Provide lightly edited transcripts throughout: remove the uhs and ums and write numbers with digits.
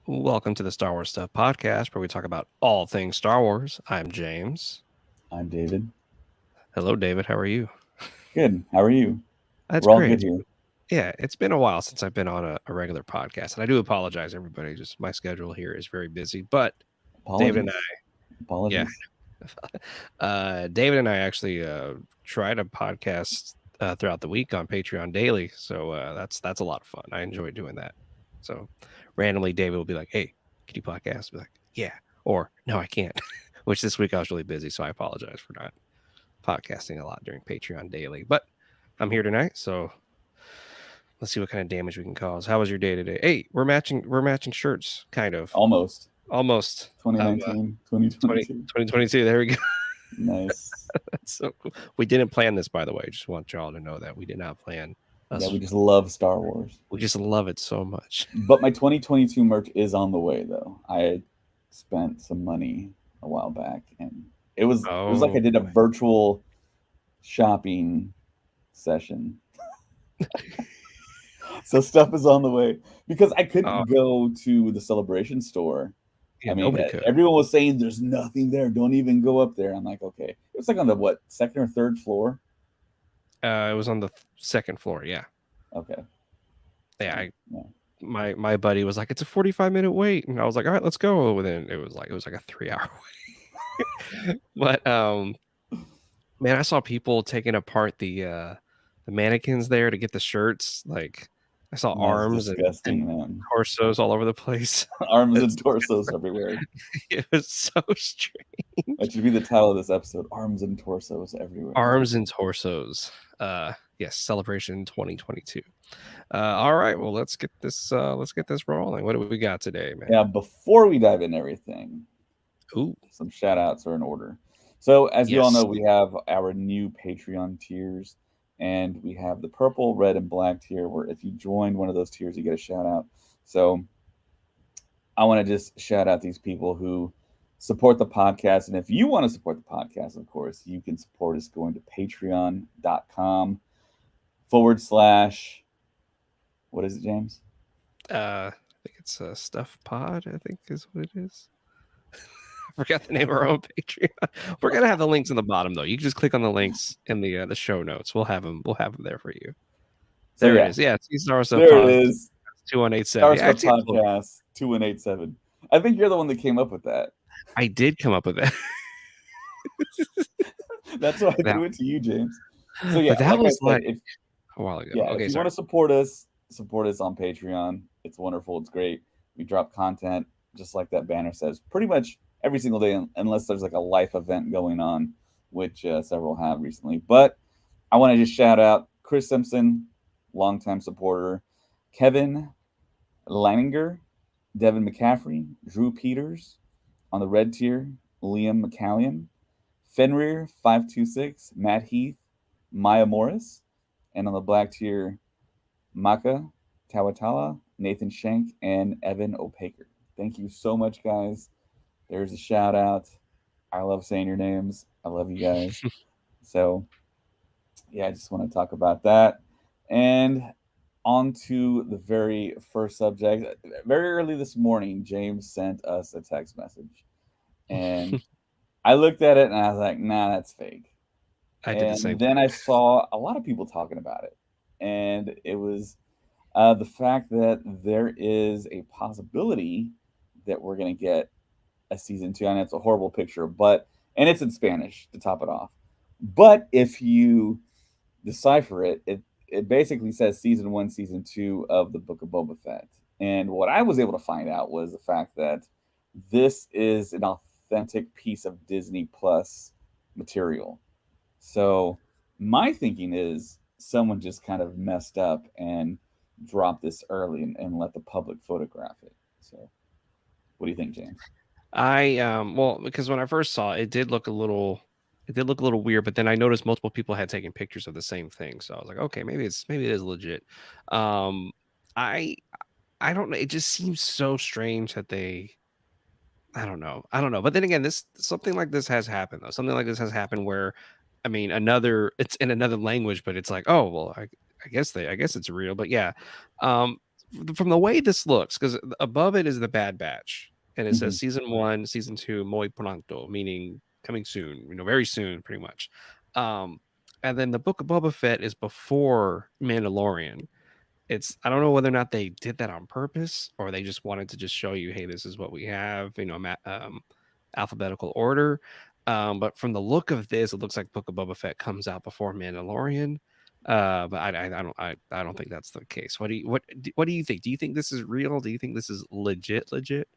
Welcome to the Star Wars Stuff podcast, where we talk about all things Star Wars. I'm James. I'm David. Hello, David. How are you? Good. How are you? That's We're all great. good here. It's been a while since I've been on a regular podcast, and I do apologize, everybody. Just my schedule here is very busy. But David and Apologies. yeah, Apologies. David and I actually tried a podcast throughout the week on Patreon daily, so that's a lot of fun. I enjoy doing that. So randomly, David will be like, "Hey, can you podcast?" I'll be like, "Yeah," or "No, I can't." Which this week I was really busy, so I apologize for not podcasting a lot during Patreon daily. But I'm here tonight, so let's see what kind of damage we can cause. How was your day today? Hey, we're matching shirts, kind of. Almost. Almost. 2019, 20 2022. 2022. There we go. Nice. That's so cool. We didn't plan this, by the way. Just want y'all to know that we did not plan Yeah, us. we just love Star Wars. We just love it so much. But my 2022 merch is on the way though. I spent some money a while back and it was like I Oh, did a virtual shopping session. So stuff is on the way because I oh couldn't go to the Celebration store. yeah, I mean, nobody could. everyone was saying there's nothing there. Don't even go up there. I'm like, okay. It was like on the what, second or third floor? It was on the second floor. Yeah, Okay. yeah. So yeah. My buddy was like, "It's a 45-minute wait," and I was like, "All right, let's go." Within it was like a 3 hour wait. But man, I saw people taking apart the mannequins there to get the shirts. Like I saw That's arms and disgusting, man. torsos all over the place. Arms and It's torsos everywhere. it was so That strange. should be the title of this episode. Arms and torsos everywhere. Arms and torsos. Yes, celebration 2022. All right, well let's get this rolling. What do we got today, man? Yeah, before we dive into everything, Ooh, some shout outs are in order. So, as you all know, yes. we have our new Patreon tiers, and we have the purple, red, and black tier, where if you join one of those tiers, you get a shout out. So, I want to just shout out these people who support the podcast. And if you want to support the podcast, of course, you can support us going to patreon.com/, what is it, James? I think it's Stuff Pod, I think is what it is. I forgot the name of our own Patreon. We're gonna have the links in the bottom though. You can just click on the links in the show notes. We'll have them. We'll have them there for you. So, There it yeah, is. Yeah, it's Star Wars there it Pod is. 2187. Star Yeah, I Stuff see it. Podcast 2187. I think you're the one that came up with that. I did come up with that. That's why I That, threw it to you, James. So, yeah, but that like I was said, like if a while ago. yeah, if Okay, you want sorry. to support us on Patreon. It's wonderful. It's great. We drop content just like that banner says, pretty much every single day, unless there's like a life event going on, which several have recently. But I want to just shout out Chris Simpson, longtime supporter, Kevin Leininger, Devin McCaffrey, Drew Peters on the red tier, Liam McCallion, Fenrir 526, Matt Heath, Maya Morris, and on the black tier, Maka Tawatala, Nathan Shank, and Evan Opaker. Thank you so much, guys. There's a shout out. I love saying your names. I love you guys. So, yeah, I just want to talk about that. And on to the very first subject. Very early this morning, James sent us a text message. And I looked at it and I was like, nah, that's fake. I did the same And then I saw a lot of people talking about it. And it was the fact that there is a possibility that we're going to get a season two. And it's a horrible picture, but, and it's in Spanish to top it off. But if you decipher it, it basically says season one, season two of the Book of Boba Fett. And what I was able to find out was the fact that this is an authentic piece of Disney Plus material. So my thinking is someone just kind of messed up and dropped this early and let the public photograph it. So what do you think, James? well, because when I first saw it, it did look a little weird, but then I noticed multiple people had taken pictures of the same thing. So I was like, okay, maybe it is legit. Um I I don't know. It just seems so strange that they I don't know. I don't know. But then again, this something like this has happened though. Something like this has happened where I mean another it's in another language, but it's like, oh well, I guess it's real. But yeah. Um from the way this looks, because above it is the Bad Batch, and it Mhm. says season 1, season 2, muy pronto, meaning coming soon, very soon, pretty much. Um, and then the Book of Boba Fett is before Mandalorian. I don't know whether or not they did that on purpose or they just wanted to just show you, hey, this is what we have, alphabetical order. But from the look of this, it looks like Book of Boba Fett comes out before Mandalorian. But I don't think that's the case. What do you think? Do you think this is real? Do you think this is legit? Legit?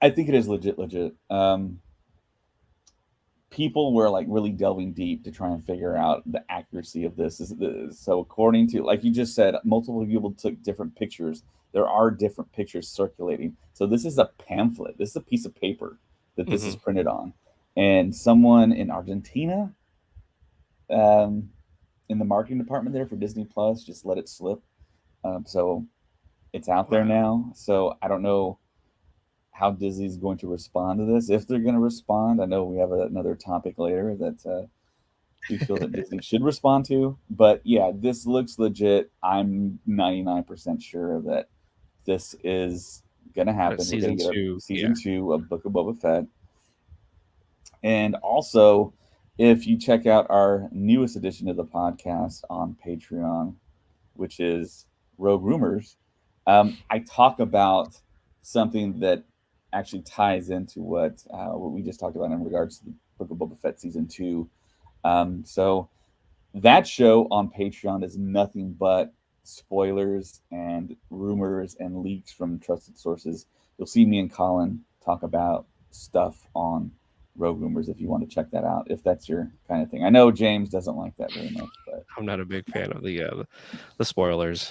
I think it is legit, legit. People were like really delving deep to try and figure out the accuracy of this. So according to, like you just said, multiple people took different pictures. There are different pictures circulating. So this is a pamphlet. This is a piece of paper that this is Hmm. printed on, and someone in Argentina, um, in the marketing department there for Disney Plus, just let it slip. So it's out there Wow. now. So I don't know how Disney's going to respond to this. If they're going to respond, I know we have another topic later that we feel that Disney should respond to. But yeah, this looks legit. I'm 99% sure that this is going to happen. We're going Season to get a two, season yeah. two of Book of Boba Fett. And also, if you check out our newest edition of the podcast on Patreon, which is Rogue Rumors, I talk about something that actually ties into what we just talked about in regards to the Book of Boba Fett season two. So that show on Patreon is nothing but spoilers and rumors and leaks from trusted sources. You'll see me and Colin talk about stuff on Rogue Rumors if you want to check that out, if that's your kind of thing. I know James doesn't like that very much, but I'm not a big fan of the spoilers.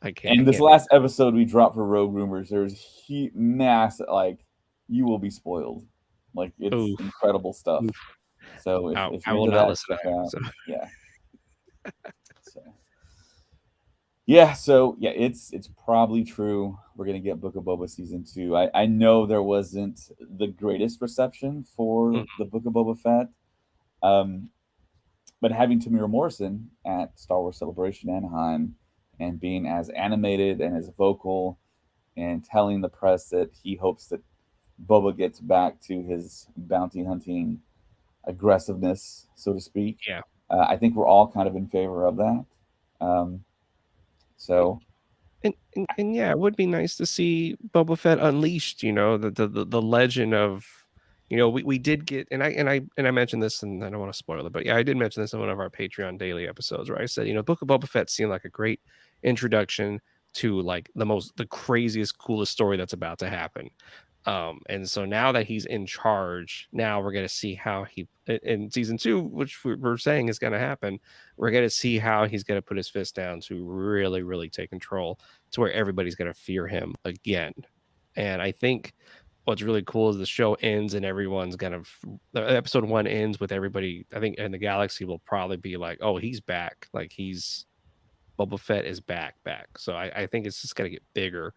I and this can't do last episode we dropped for Rogue Rumors, there's mass like you will be spoiled. Like it. it's Oof, incredible stuff. oof. So if I you're will into not that, listen check to it. out. So Yeah. So yeah, it's probably true. We're gonna get Book of Boba season two. I know there wasn't the greatest reception for mhm. the Book of Boba Fett. Um, but having Tamira Morrison at Star Wars Celebration Anaheim and being as animated and as vocal and telling the press that he hopes that Boba gets back to his bounty hunting aggressiveness, so to speak. Yeah. I think we're all kind of in favor of that. Um, so And yeah, it would be nice to see Boba Fett unleashed, the legend of, we did get, and I mentioned this, and I don't want to spoil it, but yeah, I did mention this in one of our Patreon daily episodes where I said, Book of Boba Fett seemed like a great introduction to like the craziest, coolest story that's about to happen. And so now that he's in charge, now we're going to see how in season two, which we're saying is going to happen, we're going to see how he's going to put his fist down to really, really take control to where everybody's going to fear him again. And I think what's really cool is the show ends and everyone's the episode one ends with everybody, I think, in the galaxy will probably be like, oh, he's back. Like Boba Fett is back. So I think it's just going to get bigger.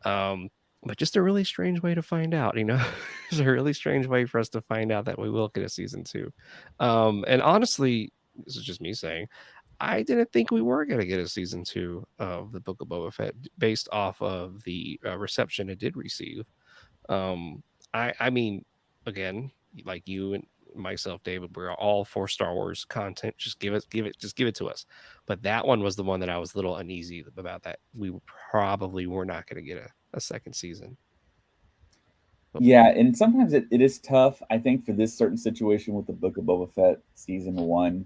Um, but just a really strange way to find out. It's a really strange way for us to find out that we will get a season two. And honestly, this is just me saying, I didn't think we were going to get a season two of the Book of Boba Fett based off of the reception it did receive. Um, I mean, again, like you and myself, David, we're all for Star Wars content. Just give it to us. But that one was the one that I was a little uneasy about. That we probably were not going to get a second season. But yeah, and sometimes it is tough. I think for this certain situation with the Book of Boba Fett season one,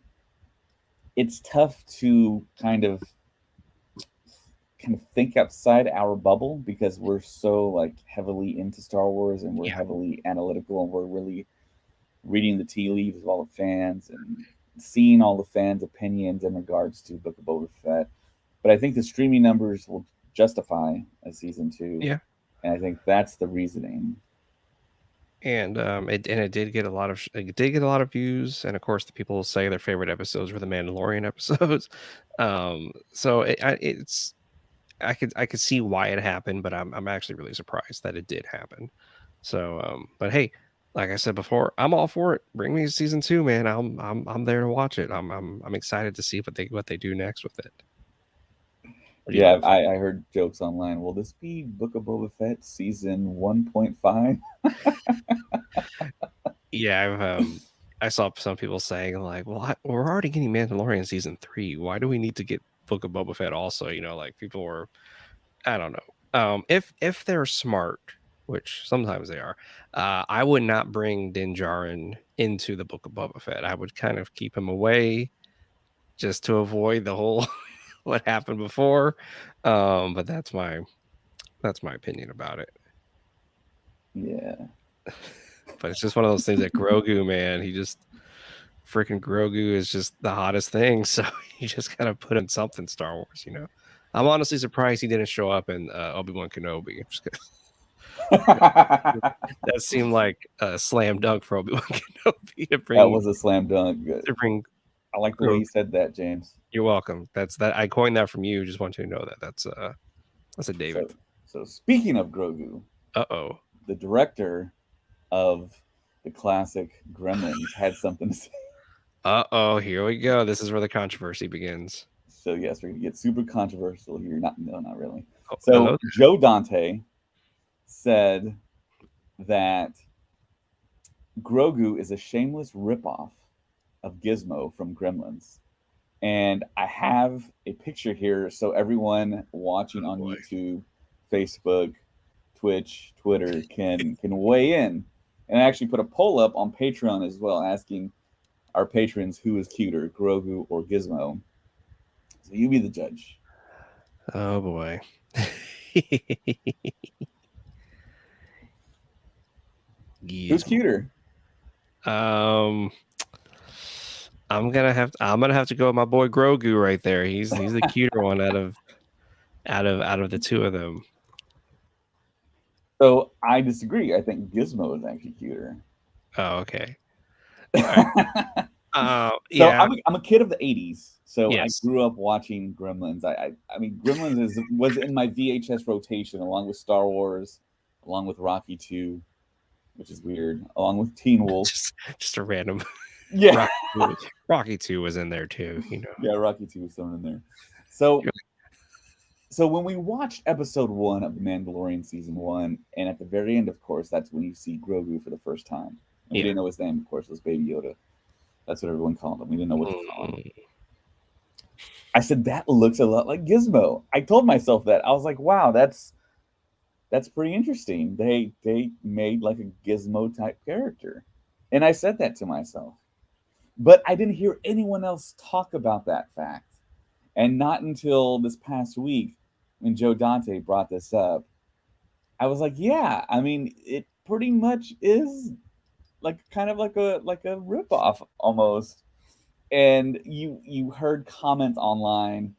it's tough to kind of think outside our bubble because we're so like heavily into Star Wars and we're yeah, heavily analytical and we're really reading the tea leaves of all the fans and seeing all the fans' opinions in regards to Book of Boba Fett. But I think the streaming numbers will justify a season two, yeah. and I think that's the reasoning. And it did get a lot of it did get a lot of views, and of course the people say their favorite episodes were the Mandalorian episodes. So it's I could see why it happened, but I'm actually really surprised that it did happen. So, but hey, like I said before, I'm all for it. Bring me season two, man. I'm there to watch it. I'm excited to see what they do next with it. What do you Yeah, live? I heard jokes online. Will this be Book of Boba Fett season 1.5? Yeah, I saw some people saying like, "Well, we're already getting Mandalorian season 3. Why do we need to get Book of Boba Fett also?" Like people were, I don't know. If they're smart, which sometimes they are, I would not bring Din Djarin into the Book of Boba Fett. I would kind of keep him away just to avoid the whole what happened before. But that's my opinion about it. Yeah. But it's just one of those things that Grogu, man, he just freaking Grogu is just the hottest thing. So you just gotta put him in something Star Wars. I'm honestly surprised he didn't show up in Obi-Wan Kenobi. Just 'cause, you know, that seemed like a slam dunk for Obi-Wan Kenobi to That bring was a slam dunk. to bring I like the way Grogu. you said that, James. You're welcome. That's that I coined that from you. Just want you to know that. That's a David. So, so speaking of Grogu, Uh-oh. the director of the classic Gremlins had something to say. Uh-oh, here we go. This is where the controversy begins. So yes, we're gonna get super controversial here. Not really. Oh, So hello. Joe Dante said that Grogu is a shameless ripoff of Gizmo from Gremlins. And I have a picture here so everyone watching Oh on boy. YouTube, Facebook, Twitch, Twitter can weigh in. And I actually put a poll up on Patreon as well, asking our patrons who is cuter, Grogu or Gizmo. So you be the judge. Oh boy. Who's Gizmo. cuter? Um, I'm gonna have to go with my boy Grogu right there. He's the cuter one out of the two of them. So I disagree. I think Gizmo is actually cuter. Oh, okay. All right. So Yeah, I'm a kid of the '80s, so I yes. grew up watching Gremlins. I mean, Gremlins was in my VHS rotation along with Star Wars, along with Rocky 2, which is weird, along with Teen Wolf. Just a random Yeah, Rocky 2. Rocky 2 was in there too. yeah, Rocky 2 was thrown in there. So You're so when we watched episode 1 of The Mandalorian season 1, and at the very end, of course, that's when you see Grogu for the first time. And we yeah. didn't know his name, of course, it was Baby Yoda. That's what everyone called him. We didn't know what to call him. Mm, I said that looks a lot like Gizmo. I told myself that. I was like, wow, that's pretty interesting. They made like a Gizmo type character. And I said that to myself. But I didn't hear anyone else talk about that fact. And not until this past week when Joe Dante brought this up, I was like, yeah, I mean, it pretty much is like kind of like a ripoff almost. And you heard comments online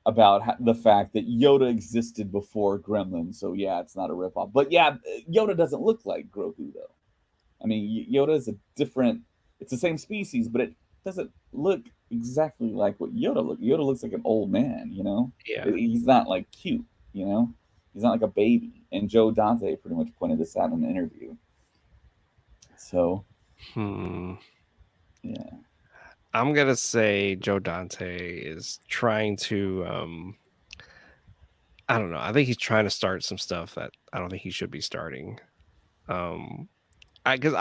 about the fact that Yoda existed before Gremlins, so yeah, it's not a ripoff. But yeah, Yoda doesn't look like Grogu though. I mean, Yoda is a different. It's the same species, but it doesn't look exactly like what Yoda looks. Yoda looks like an old man, you know. yeah. He's not like cute, you know. He's not like a baby. And Joe Dante pretty much pointed this out in an interview. So Hmm. yeah, I'm gonna say Joe Dante is trying to I don't know. I think he's trying to start some stuff that I don't think he should be starting. Um because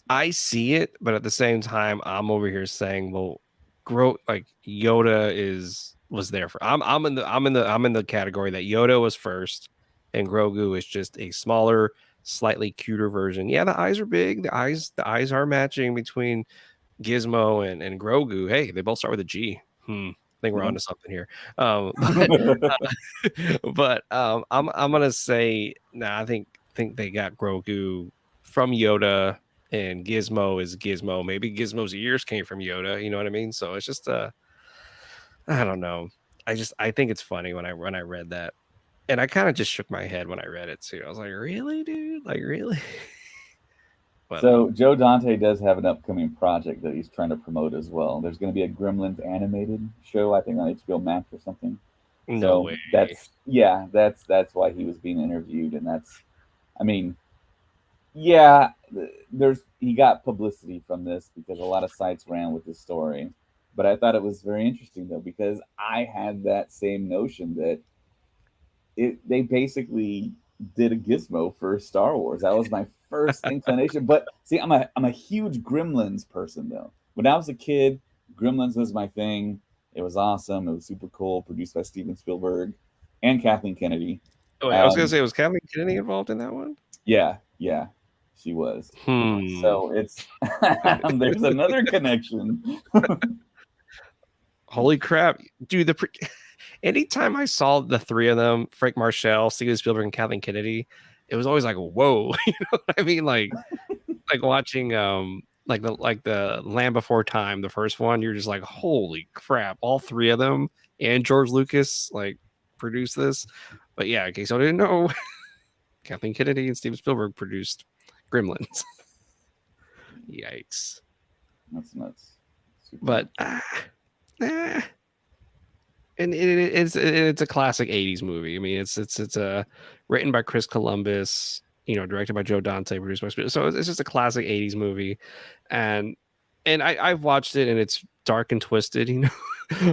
I see it, but at the same time, I'm over here saying, well, grow like Yoda was there for. I'm in the category that Yoda was first, and Grogu is just a smaller, slightly cuter version. Yeah, the eyes are big. The eyes are matching between Gizmo and Grogu. Hey, they both start with a G. I think we're yeah. onto something here. But I'm gonna say, nah, I think they got Grogu from Yoda, and Gizmo is Gizmo. Maybe Gizmo's ears came from Yoda. You know what I mean? So it's just I don't know. I think it's funny when I read that, and I kind of just shook my head when I read it too. I was like, really, dude? Like, really? But So Joe Dante does have an upcoming project that he's trying to promote as well. There's going to be a Gremlins animated show, I think on HBO Max or something. no So way. that's why he was being interviewed, and that's, I mean, yeah, there's he got publicity from this because a lot of sites ran with this story, But I thought it was very interesting though, because I had that same notion that they basically did a gizmo for Star Wars. That was my first inclination. But see, I'm a huge Gremlins person though. When I was a kid, Gremlins was my thing. It was awesome. It was super cool. Produced by Steven Spielberg and Kathleen Kennedy. Oh, wait, I was gonna Um, say, was Kathleen Kennedy involved in that one? yeah, yeah, she was. Hmm. So it's there's another connection. Holy crap, dude! Anytime I saw the three of them, Frank Marshall, Steven Spielberg, and Kathleen Kennedy, it was always like, whoa, you know what I mean? Like watching like the Land Before Time, the first one, you're just like, holy crap, all three of them and George Lucas like produced this. But yeah, in case I didn't know, Kathleen Kennedy and Steven Spielberg produced Gremlins. Yikes. That's nuts. Super But nuts. eh, and it's a classic 80s movie. I mean, it's written by Chris Columbus, directed by Joe Dante, produced by so it's just a classic 80s movie. And I've watched it and it's dark and twisted,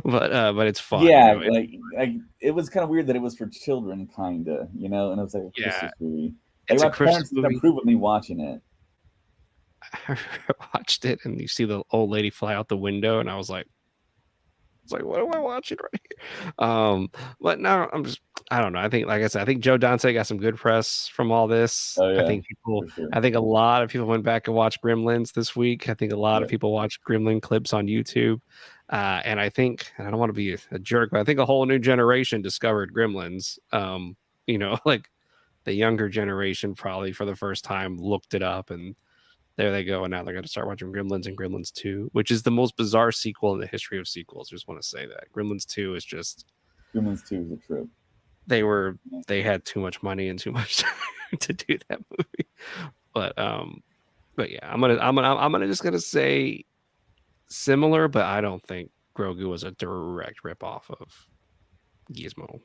but it's fun, Yeah, It, like it was kind of weird that it was for children, kinda, and it was like a yeah, Christmas movie. Like it's a my Christmas parents didn't movie. approve of me watching it. I watched it and you see the old lady fly out the window and I was like, it's like, what am I watching right here? But no, I don't know. I think, like I said, I think Joe Dante got some good press from all this. Oh yeah, for sure. I think a lot of people went back and watched Gremlins this week. I think a lot of Yeah, people watched Gremlin clips on YouTube. And I think, and I don't want to be a jerk, but I think a whole new generation discovered Gremlins. Like the younger generation probably for the first time looked it up and there they go. And now they're going to start watching Gremlins and Gremlins 2, which is the most bizarre sequel in the history of sequels. I just want to say that. Gremlins 2 is just, Humans 2 is a trip. they were, Yeah. they had too much money and too much time to do that movie. But yeah, I'm just gonna say similar, but I don't think Grogu was a direct ripoff of Gizmo.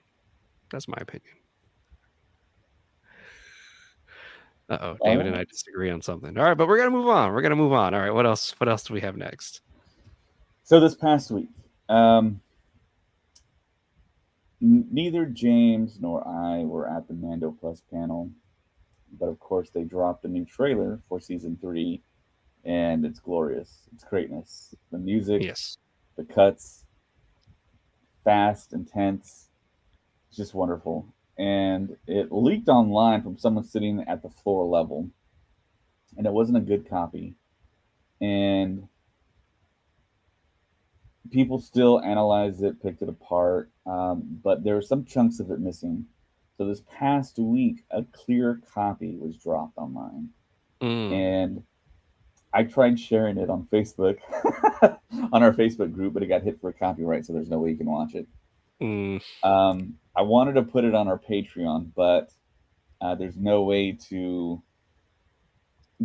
That's my opinion. Uh-oh, All David and right. I disagree on something. All right, but we're gonna move on. We're gonna move on. All right, what else? What else do we have next? So this past week, neither James nor I were at the Mando Plus panel, but of course they dropped a new trailer for season 3, and it's glorious. It's greatness. The music, Yes. the cuts, fast, intense, just wonderful. And it leaked online from someone sitting at the floor level, and it wasn't a good copy. And people still analyzed it, picked it apart, but there were some chunks of it missing. So this past week, a clear copy was dropped online, Mm. and I tried sharing it on Facebook, on our Facebook group, but it got hit for copyright, so there's no way you can watch it. Mm. I wanted to put it on our Patreon, but there's no way to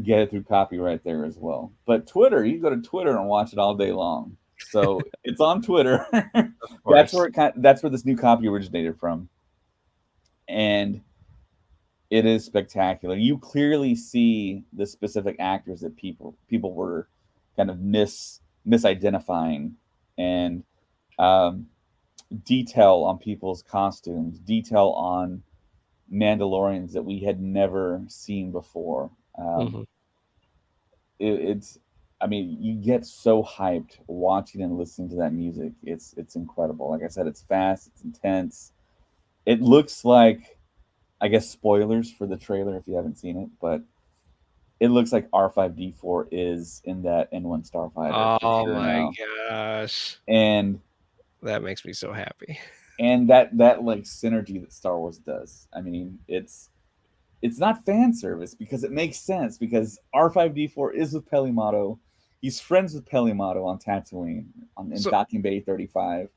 get it through copyright there as well. But Twitter, you can go to Twitter and watch it all day long. So it's on Twitter. Of course. That's where this new copy originated from, and it is spectacular. You clearly see the specific actors that people were kind of misidentifying, and um, detail on people's costumes, detail on Mandalorians that we had never seen before. Mm-hmm. It's, I mean, you get so hyped watching and listening to that music. It's incredible. Like I said, it's fast, it's intense. It looks like, I guess, spoilers for the trailer if you haven't seen it, but it looks like R5D4 is in that N1 Starfighter for Oh sure my now. gosh. And That makes me so happy. that like synergy that Star Wars does. I mean, it's not fan service because it makes sense because R5D4 is with Pelimato. He's friends with Pelimato on Tatooine in So Docking Bay 35.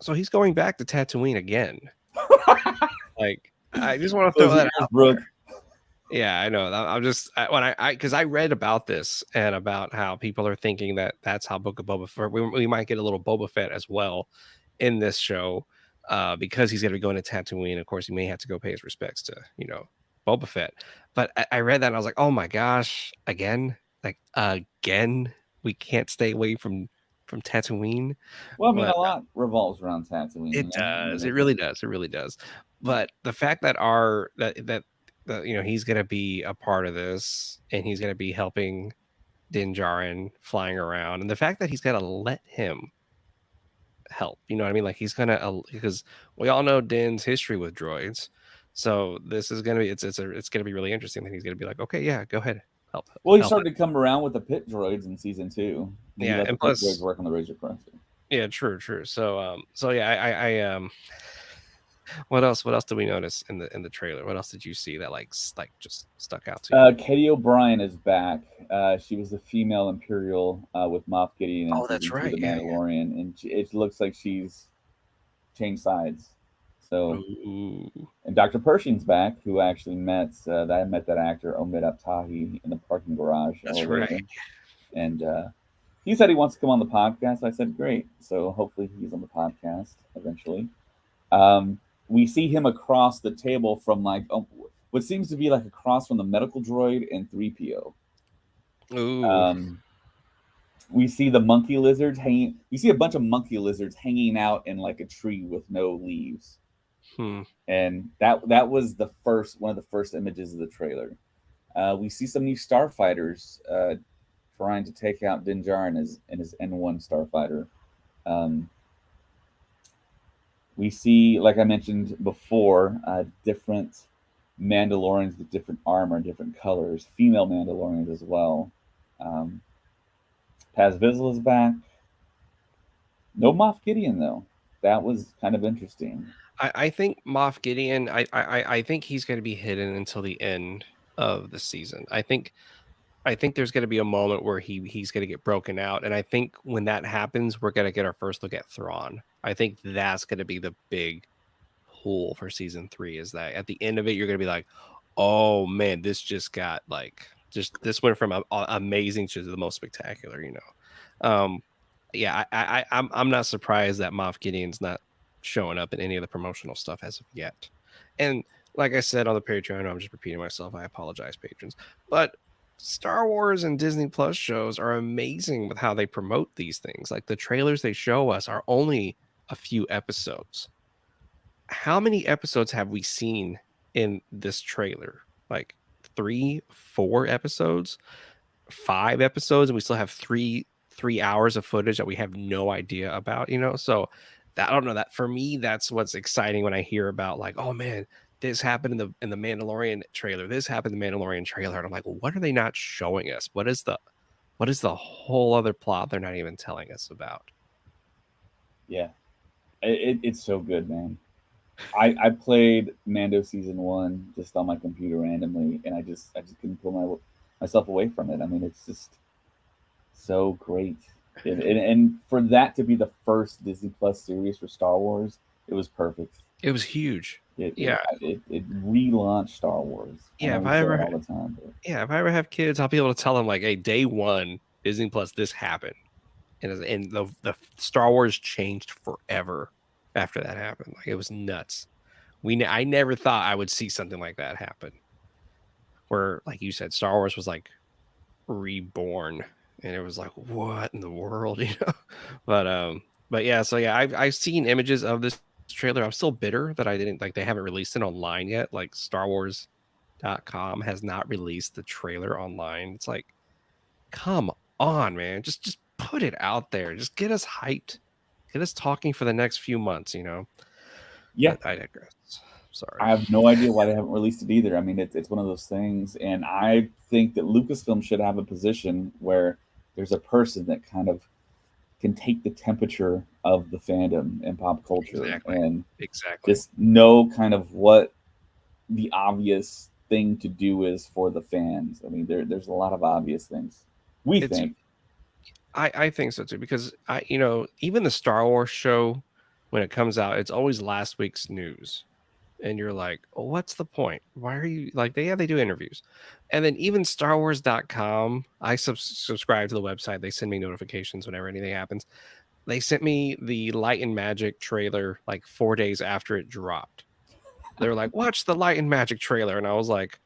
so he's going back to Tatooine again. Like, I just want to Close throw your that ears, out Brooke. there. Yeah, I know. I'm just when I because I read about this and about how people are thinking that that's how Book of Boba Fett. We might get a little Boba Fett as well in this show, because he's going to be going to Tatooine. Of course, he may have to go pay his respects to Boba Fett. But I read that and I was like, oh my gosh, again, like again, we can't stay away from from Tatooine. Well, I mean, a But lot revolves around Tatooine, it you know? I mean, does. It it's really does. It really does. yeah. But the fact that our that he's gonna be a part of this and he's gonna be helping Din Djarin flying around, and the fact that he's gonna let him help, you know what I mean? Like he's gonna because we all know Din's history with droids. So this is gonna be it's gonna be really interesting that he's gonna be like, okay, yeah, go ahead, help Well, he help started it. to come around with the pit droids in season 2. He Yeah, let the and pit droids plus work on the Razor Crest. yeah, true. So so yeah, what else did we notice in the trailer? What else did you see that like just stuck out to you? Katie O'Brien is back. She was the female Imperial with Moff Gideon in Oh, that's season 2 of right. The Yeah, Mandalorian, and it looks like she's changed sides. yeah. So, Ooh, and Dr. Pershing's back, who actually met that actor Omid Abtahi in the parking garage that's right. elevator, and he said he wants to come on the podcast. I said great. So hopefully he's on the podcast eventually. We see him across the table from what seems to be like across from the medical droid and 3PO. Ooh. Um, we see the monkey lizards hanging. We see a bunch of monkey lizards hanging out in like a tree with no leaves, Hmm. and that was the first one of the first images of the trailer. We see some new starfighters trying to take out Din Djarin in his N1 starfighter. Um, we see, like I mentioned before, different Mandalorians with different armor, different colors, female Mandalorians as well. Um, Paz Vizsla is back. No Moff Gideon though. That was kind of interesting. I think Moff Gideon. I think he's going to be hidden until the end of the season. I think there's going to be a moment where he's going to get broken out, and I think when that happens, we're going to get our first look at Thrawn. I think that's going to be the big pull for season 3. Is that at the end of it, you're going to be like, oh man, this just got like just this went from amazing to the most spectacular. Yeah, I'm not surprised that Moff Gideon's not showing up in any of the promotional stuff as of yet. And like I said on the Patreon, I'm just repeating myself. I apologize, patrons. But Star Wars and Disney Plus shows are amazing with how they promote these things. Like the trailers they show us are only a few episodes. How many episodes have we seen in this trailer? Like 3, 4 episodes? 5 episodes, and we still have 3 hours of footage that we have no idea about, so that I don't know, that for me, that's what's exciting when I hear about like, oh man, this happened in the Mandalorian trailer, this happened in the Mandalorian trailer, and I'm like, well, what are they not showing us? What is the whole other plot they're not even telling us about? Yeah, it's so good, man. I played Mando season 1 just on my computer randomly, and I just couldn't pull myself away from it. I mean, it's just so great. And for that to be the first Disney Plus series for Star Wars, it was perfect. It was huge. It it Yeah, it relaunched Star Wars. I yeah, know if we I say it ever all the time, but yeah, if I ever have kids, I'll be able to tell them like, hey, day one, Disney Plus, this happened. And the Star Wars changed forever after that happened. Like it was nuts. I never thought I would see something like that happen. Where, like you said, Star Wars was like reborn, and it was like, what in the world, But yeah, so yeah, I've seen images of this trailer. I'm still bitter that I didn't like they haven't released it online yet. Like StarWars.com has not released the trailer online. It's like, come on, man. Just put it out there. Just get us hyped. Get us talking for the next few months. yeah, But I digress. I Sorry. have no idea why they haven't released it either. I mean, it's one of those things, and I think that Lucasfilm should have a position where there's a person that kind of can take the temperature of the fandom and pop culture Exactly. and Exactly. just know kind of what the obvious thing to do is for the fans. I mean, there's a lot of obvious things. We It's think, I think so too, because even the Star Wars show, when it comes out, it's always last week's news. And you're like, oh, what's the point? Why are you like they do interviews. And then even StarWars.com, I subscribe to the website. They send me notifications whenever anything happens. They sent me the Light and Magic trailer like 4 days after it dropped. They were like, watch the Light and Magic trailer. And I was like,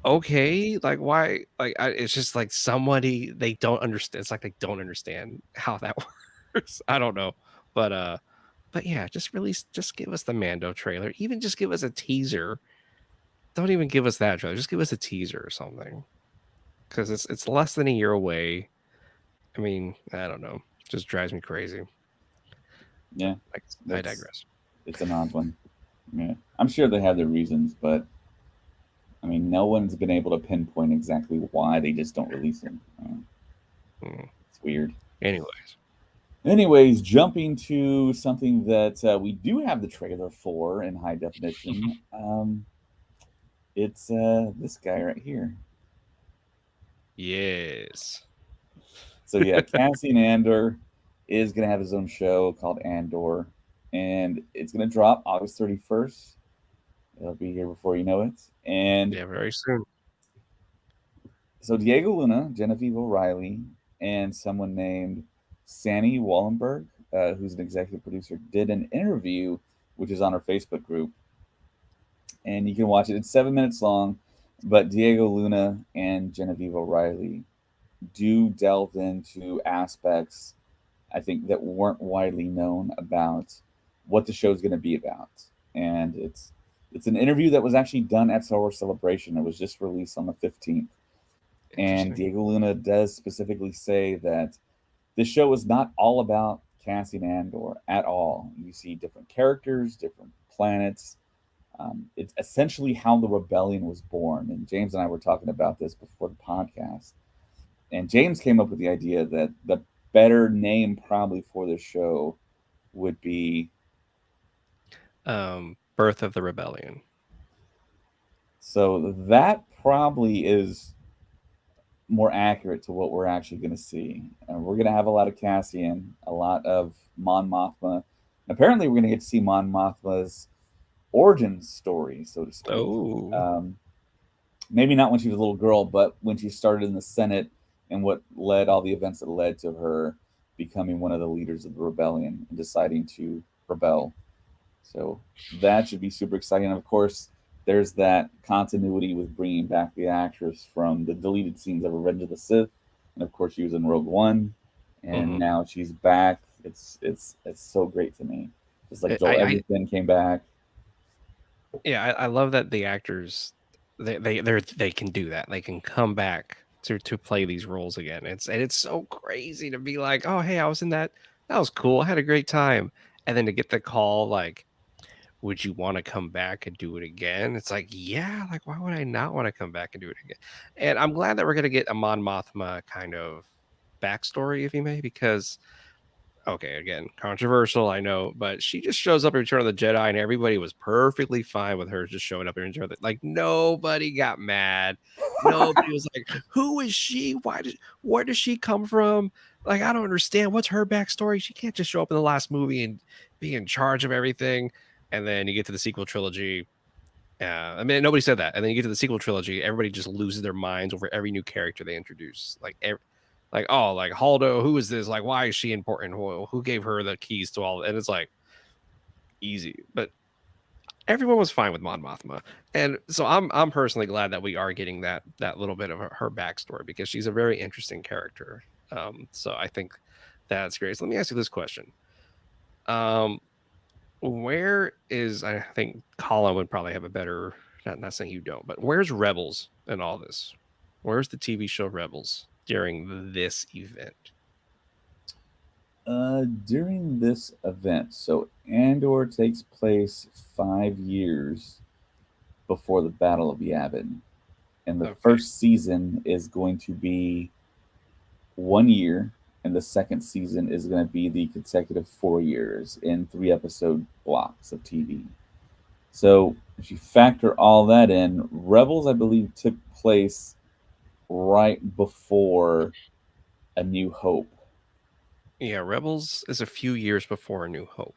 okay, like why? Like it's just like somebody they don't understand. It's like they don't understand how that works. I don't know, but yeah, just release. Just give us the Mando trailer. Even just give us a teaser. Don't even give us that trailer. Just give us a teaser or something. Because it's less than a year away. I mean, I don't know. It just drives me crazy. But Yeah, I that's digress. it's an odd one. Yeah, I'm sure they have their reasons, but I mean, no one's been able to pinpoint exactly why they just don't release them. Mm. It's weird. Anyways, Anyways, jumping to something that we do have the trailer for in high definition. It's this guy right here. yes. So yeah, Cassian Andor is gonna have his own show called Andor, and it's gonna drop August 31st. It'll be here before you know it. And Yeah, very soon. so Diego Luna, Genevieve O'Reilly, and someone named Sandy Wallenberg, who's an executive producer, did an interview, which is on our Facebook group, and you can watch it. It's 7 minutes long, but Diego Luna and Genevieve O'Reilly do delve into aspects I think that weren't widely known about what the show's going to be about, and it's an interview that was actually done at Star Wars Celebration. It was just released on the 15th, and Interesting. Diego Luna does specifically say that this show is not all about Cassian Andor at all. You see different characters, different planets. It's essentially how the rebellion was born. And James and I were talking about this before the podcast. And James came up with the idea that the better name probably for this show would be Birth of the Rebellion. so that probably is more accurate to what we're actually going to see. We're going to have a lot of Cassian, a lot of Mon Mothma. Apparently, we're going to get to see Mon Mothma's origin story, so to speak. Oh, Um, Maybe not when she was a little girl, but when she started in the Senate and what led all the events that led to her becoming one of the leaders of the rebellion and deciding to rebel. So that should be super exciting. And of course, there's that continuity with bringing back the actress from the deleted scenes of Revenge of the Sith, and of course she was in Rogue One, and mhm. now she's back. It's so great to me. Just like Joel I Edgerton came back. yeah, I love that the actors they can do that. They can come back to play these roles again. It's so crazy to be like, oh hey, I was in that. That was cool. I had a great time. And then to get the call like, would you want to come back and do it again? It's like, yeah, like why would I not want to come back and do it again? And I'm glad that we're gonna get a Mon Mothma kind of backstory, if you may, because okay, again, controversial, I know, but she just shows up in Return of the Jedi, and everybody was perfectly fine with her just showing up in Return of the like nobody got mad. Nobody was like, "Who is she? Where does she come from?" Like, I don't understand. What's her backstory? She can't just show up in the last movie and be in charge of everything. And then you get to the sequel trilogy. I mean, nobody said that. And then you get to the sequel trilogy, everybody just loses their minds over every new character they introduce. Like oh like Haldo, who is this, like why is she important, who gave her the keys to all, and it's like easy, but everyone was fine with Mon Mothma, and so I'm personally glad that we are getting that little bit of her backstory because she's a very interesting character. So I think that's great. So let me ask you this question. um where is, I think Colin would probably have a better, not saying you don't, but where's Rebels in all this? Where's the TV show Rebels during this event? During this event, so Andor takes place 5 years before the Battle of Yavin, and the Okay. first season is going to be 1 year, and the second season is going to be the consecutive 4 years in 3 episode blocks of TV. So if you factor all that in, Rebels, I believe, took place right before A New Hope. Yeah, Rebels is a few years before A New Hope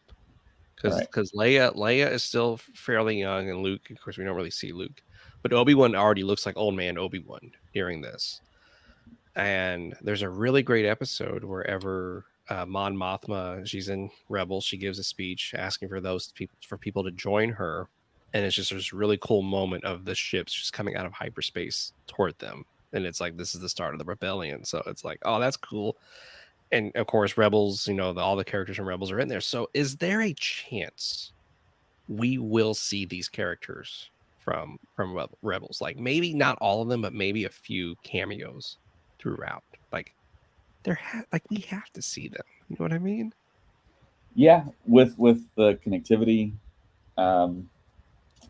All because right. Leia is still fairly young, and Luke, of course, we don't really see Luke, but Obi-Wan already looks like old man Obi-Wan during this. And there's a really great episode wherever Mon Mothma, she's in Rebels, she gives a speech asking for those people to join her, and it's just this really cool moment of the ships just coming out of hyperspace toward them, and it's like this is the start of the rebellion. So it's like, oh, that's cool. And of course, Rebels, all the characters from Rebels are in there. So is there a chance we will see these characters from Rebels? Like maybe not all of them, but maybe a few cameos throughout. Like like we have to see them. You know what I mean? Yeah, with the connectivity, um,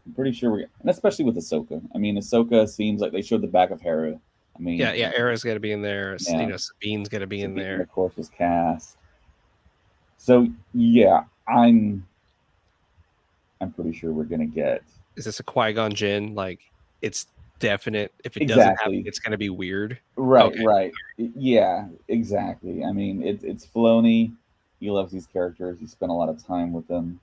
I'm pretty sure and especially with Ahsoka. I mean, Ahsoka seems like they showed the back of Hera. I Yeah, mean, yeah. Era's got to be in there. yeah, Sabine's got to be in Sabine, there. of course, was cast. So yeah, I'm pretty sure we're gonna get Is this a Qui-Gon Jinn? Like it's definite. If it doesn't happen, exactly it's gonna be weird. right, Okay. right. Yeah, exactly. I mean, it's Filoni. He loves these characters. He spent a lot of time with them.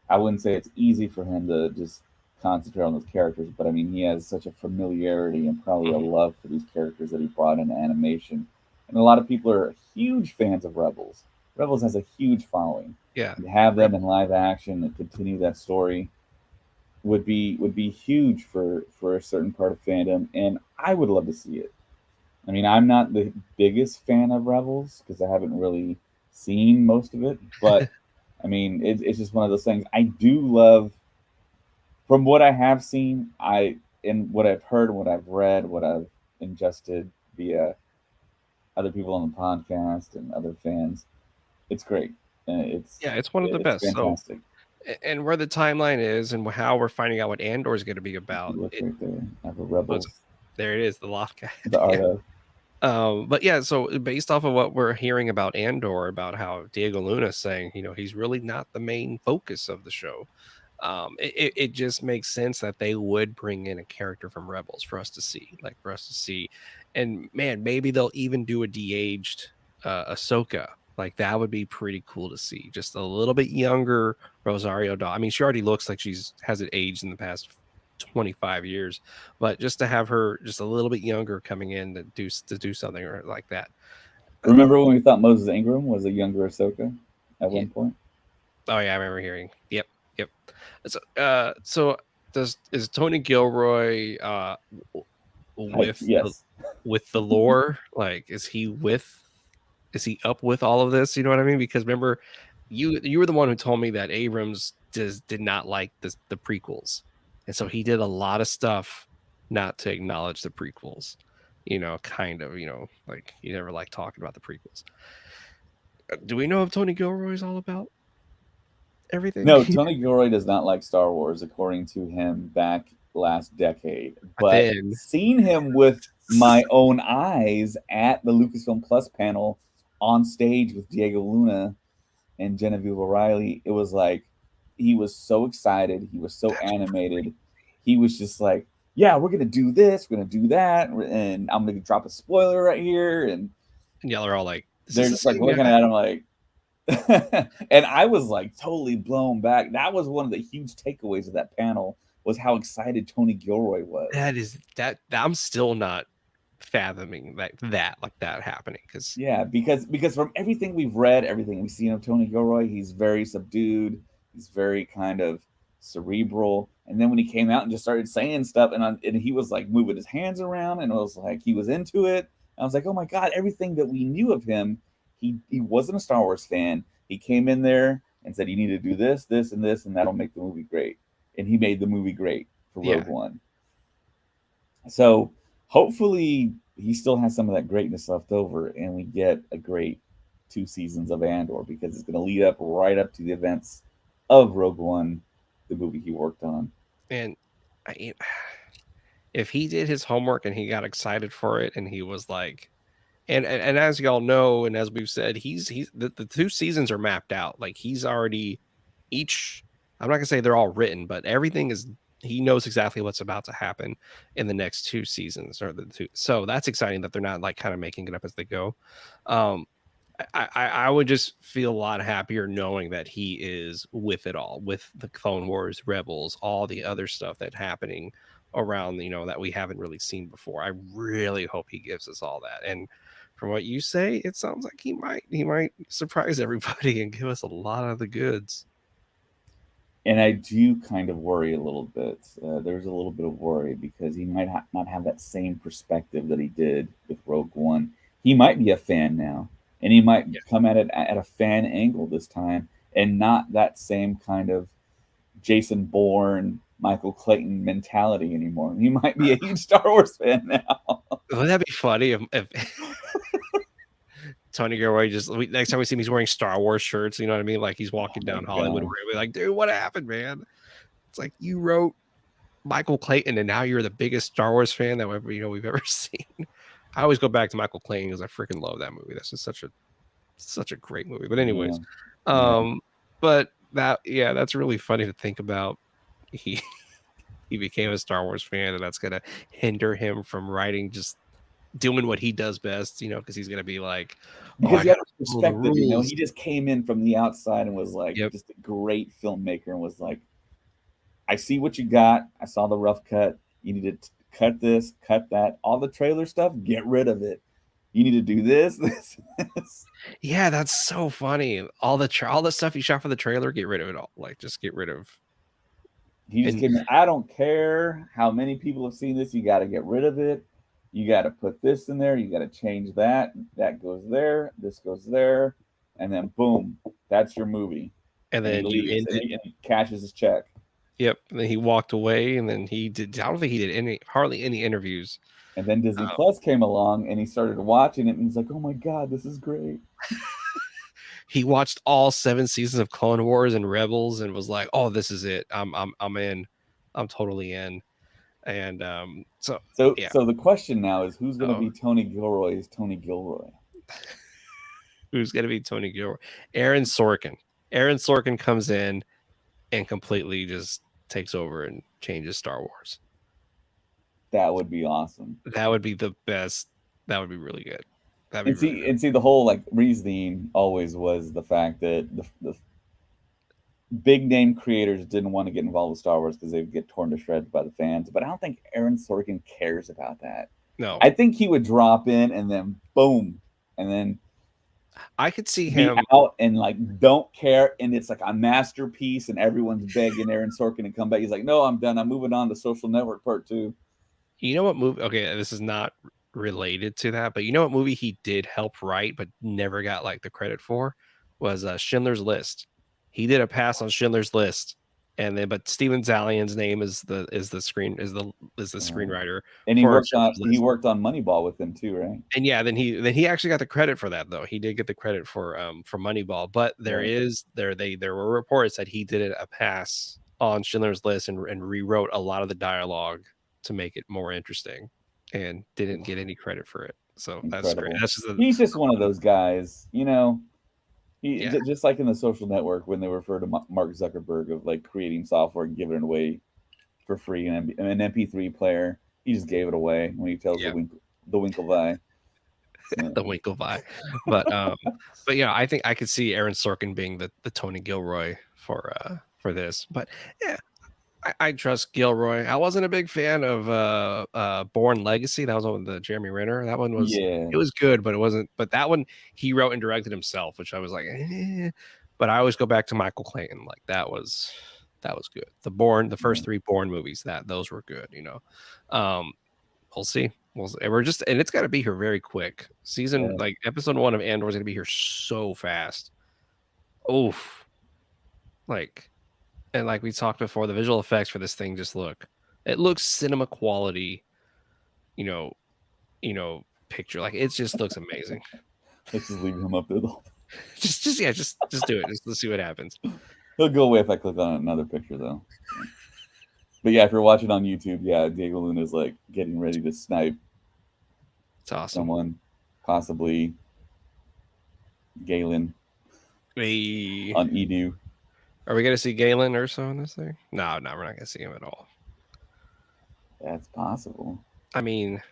I wouldn't say it's easy for him to just concentrate on those characters, but I mean, he has such a familiarity and probably a Mhm. love for these characters that he brought into animation. And a lot of people are huge fans of Rebels. Rebels has a huge following. Yeah. To have them Rebel. in live action and continue that story would be huge for a certain part of fandom, and I would love to see it. I mean, I'm not the biggest fan of Rebels because I haven't really seen most of it, but I mean, it's just one of those things. I do love, from what I have seen, and what I've heard, what I've read, what I've ingested via other people on the podcast and other fans. It's great. It's Yeah, it's one of the it's best. So, fantastic. and where the timeline is, and how we're finding out what Andor is going to be If you about. look right there, I have a Was Rebels, there it is, the loft cat. the Yeah. art of. But yeah, so based off of what we're hearing about Andor, about how Diego Luna saying, he's really not the main focus of the show. It just makes sense that they would bring in a character from Rebels for us to see, and man, maybe they'll even do a de-aged Ahsoka. Like that would be pretty cool to see, just a little bit younger Rosario Dawson. I mean, she already looks like she's hasn't aged in the past 25 years, but just to have her just a little bit younger coming in to do something or like that. Remember when we thought Moses Ingram was a younger Ahsoka at Yeah. one point? Oh yeah, I remember hearing. Yep, yep. So is Tony Gilroy Hyped, with yes. the lore? Like, is he up with all of this? You know what I mean? Because remember, you were the one who told me that Abrams did not like the prequels, and so he did a lot of stuff not to acknowledge the prequels. Kind of. Like he never liked talking about the prequels. Do we know if Tony Gilroy is all about everything? No, Tony Gilroy does not like Star Wars, according to him back last decade. But But then seeing him with my own eyes at the Lucasfilm Plus panel on stage with Diego Luna and Genevieve O'Reilly, it was like he was so excited. He was so that's animated. He was just like, "Yeah, we're gonna do this. We're gonna do that, and I'm gonna drop a spoiler right here." And and y'all are all like, "This they're is the just like same looking guy." at him like, and I was like totally blown back. That was one of the huge takeaways of that panel was how excited Tony Gilroy was. That I'm still not fathoming that happening because Yeah, because from everything we've read, everything we've seen of Tony Gilroy, he's very subdued. He's very kind of cerebral. And then when he came out and just started saying stuff, and he was like moving his hands around, and it was like he was into it. I was like, oh my god, everything that we knew of him, he wasn't a Star Wars fan. He came in there and said, you need to do this, this, and this, and that'll make the movie great. And he made the movie great for yeah, Rogue One. So hopefully he still has some of that greatness left over, and we get a great 2 seasons of Andor because it's going to lead up right up to the events of Rogue One, the movie he worked on. and I, if he did his homework and he got excited for it and he was like, and as y'all know, and as we've said, he's the 2 seasons are mapped out. Like he's already each. I'm not gonna say they're all written, but everything is. He knows exactly what's about to happen in the next 2 seasons or the two. So that's exciting that they're not like kind of making it up as they go. Um, I would just feel a lot happier knowing that he is with it all, with the Clone Wars, Rebels, all the other stuff that's happening around, that we haven't really seen before. I really hope he gives us all that. And from what you say, it sounds like he might surprise everybody and give us a lot of the goods. And I do kind of worry a little bit. There's a little bit of worry because he might not have that same perspective that he did with Rogue One. He might be a fan now, and he might Yeah. come at it at a fan angle this time, and not that same kind of Jason Bourne, Michael Clayton mentality anymore. He might be a huge Star Wars fan now. Wouldn't that be funny if Tony Gilroy next time we see him, he's wearing Star Wars shirts, you know what I mean? Like he's Oh walking my down Hollywood, god. we're like, dude, what happened, man? It's like you wrote Michael Clayton, and now you're the biggest Star Wars fan that we've ever seen. I always go back to Michael Clayton because I freaking love that movie. That's just such a great movie. But Yeah. anyways, Yeah. but that's really funny to think about. He he became a Star Wars fan, and that's gonna hinder him from writing, just doing what he does best, because he's gonna be like, oh, Because I he had gotta this follow the perspective, you know, rules. he just came in from the outside and was like Yep. just a great filmmaker and was like, I see what you got. I saw the rough cut. You need to cut this, cut that. All the trailer stuff, get rid of it. You need to do this, this, this. Yeah, that's so funny. All the stuff you shot for the trailer, get rid of it all. Like, just get rid of. He just And came in. I don't care how many people have seen this. You got to get rid of it. You got to put this in there. You got to change that. That goes there. This goes there. And then boom, that's your movie. and And he then you leaves end and it. he cashes his check. Yep. And then he walked away, and then he did. I don't think he did hardly any interviews. And then Disney Um, Plus came along and he started watching it and he's like, oh my God, this is great. he watched all 7 seasons of Clone Wars and Rebels, and was like, "Oh, this is it. I'm in. I'm totally in." And so So yeah. so the question now is who's gonna Oh, be Tony Gilroy's Tony Gilroy? who's gonna be Tony Gilroy? Aaron Sorkin. Aaron Sorkin comes in and completely just takes over and changes Star Wars. That would be awesome. That would be the best. That would be really good. That'd be And really, see, really. and see, the whole like reasoning always was the fact that the big name creators didn't want to get involved with Star Wars because they'd get torn to shreds by the fans. But I don't think Aaron Sorkin cares about that. No, I think he would drop in and then boom, and then I could see be him. out and like don't care, and it's like a masterpiece, and everyone's begging Aaron Sorkin to come back. He's like, no, I'm done. I'm moving on to Social Network Part Two. You know what movie? Okay, this is not related to that, but you know what movie he did help write, but never got like the credit for, was Schindler's List. He did a pass on Schindler's List, and then but Steven Zalian's name is the Uh, screenwriter and he for worked on Schindler's List. Moneyball with him too, right? And yeah, then he actually got the credit for that though. He did get the credit for Moneyball, but Right. there were reports that he did a pass on Schindler's List, and rewrote a lot of the dialogue to make it more interesting, and didn't get any credit for it. So that's great. Incredible. That's just He's just one of those guys, you know. He yeah, just like in the Social Network when they refer to Mark Zuckerberg of like creating software and giving it away for free, and an MP3 player. He just gave it away when he tells yeah, the Winklevi. So, the Winklevi. But yeah, I think I could see Aaron Sorkin being the Tony Gilroy for this. But yeah, I trust Gilroy. I wasn't a big fan of Born Legacy. That was one with the Jeremy Renner. That one was yeah, it was good, but it wasn't. But that one he wrote and directed himself, which I was like, eh. But I always go back to Michael Clayton. Like that was good. The yeah, first three Born movies, those were good. Um, we'll see. And and it's got to be here very quick. yeah. Like episode 1 of Andor is going to be here so fast. Oof, like. And like we talked before, the visual effects for this thing it looks cinema quality, you know, picture. Like it just looks amazing. Let's just leave him up there. just do it. Let's see what happens. He'll go away if I click on another picture though. So. But yeah, if you're watching on YouTube, yeah, Diego Luna is like getting ready to snipe It's awesome. someone, possibly Galen Hey, on Edu. are we gonna see Galen Urso in this thing? No, no, we're not gonna see him at all. That's possible. I mean,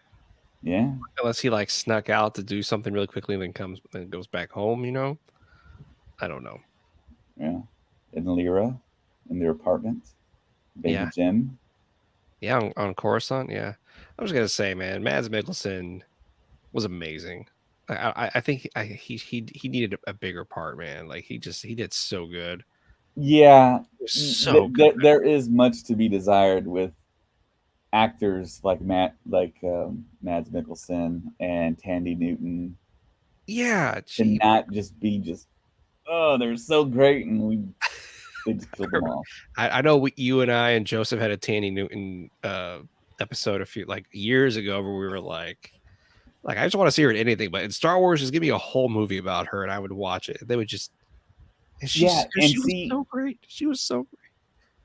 Yeah, unless he like snuck out to do something really quickly and then goes back home. I don't know. yeah. And Lyra in their apartment. Baby Yeah, Jim. yeah, on Coruscant. Yeah, I was gonna say, man, Mads Mikkelsen was amazing. I think he needed a bigger part, man. Like he did so good. Yeah, It was so good. there is much to be desired with actors like Mads Mikkelsen and Tandy Newton Yeah, to gee, not just be just, oh, they're so great, and they just killed them off. I know you and I and Joseph had a Tandy Newton episode a few like years ago where we were like I just want to see her in anything, but in Star Wars, just give me a whole movie about her and I would watch it. They would just and Yeah, and she was see, so great. She was so great.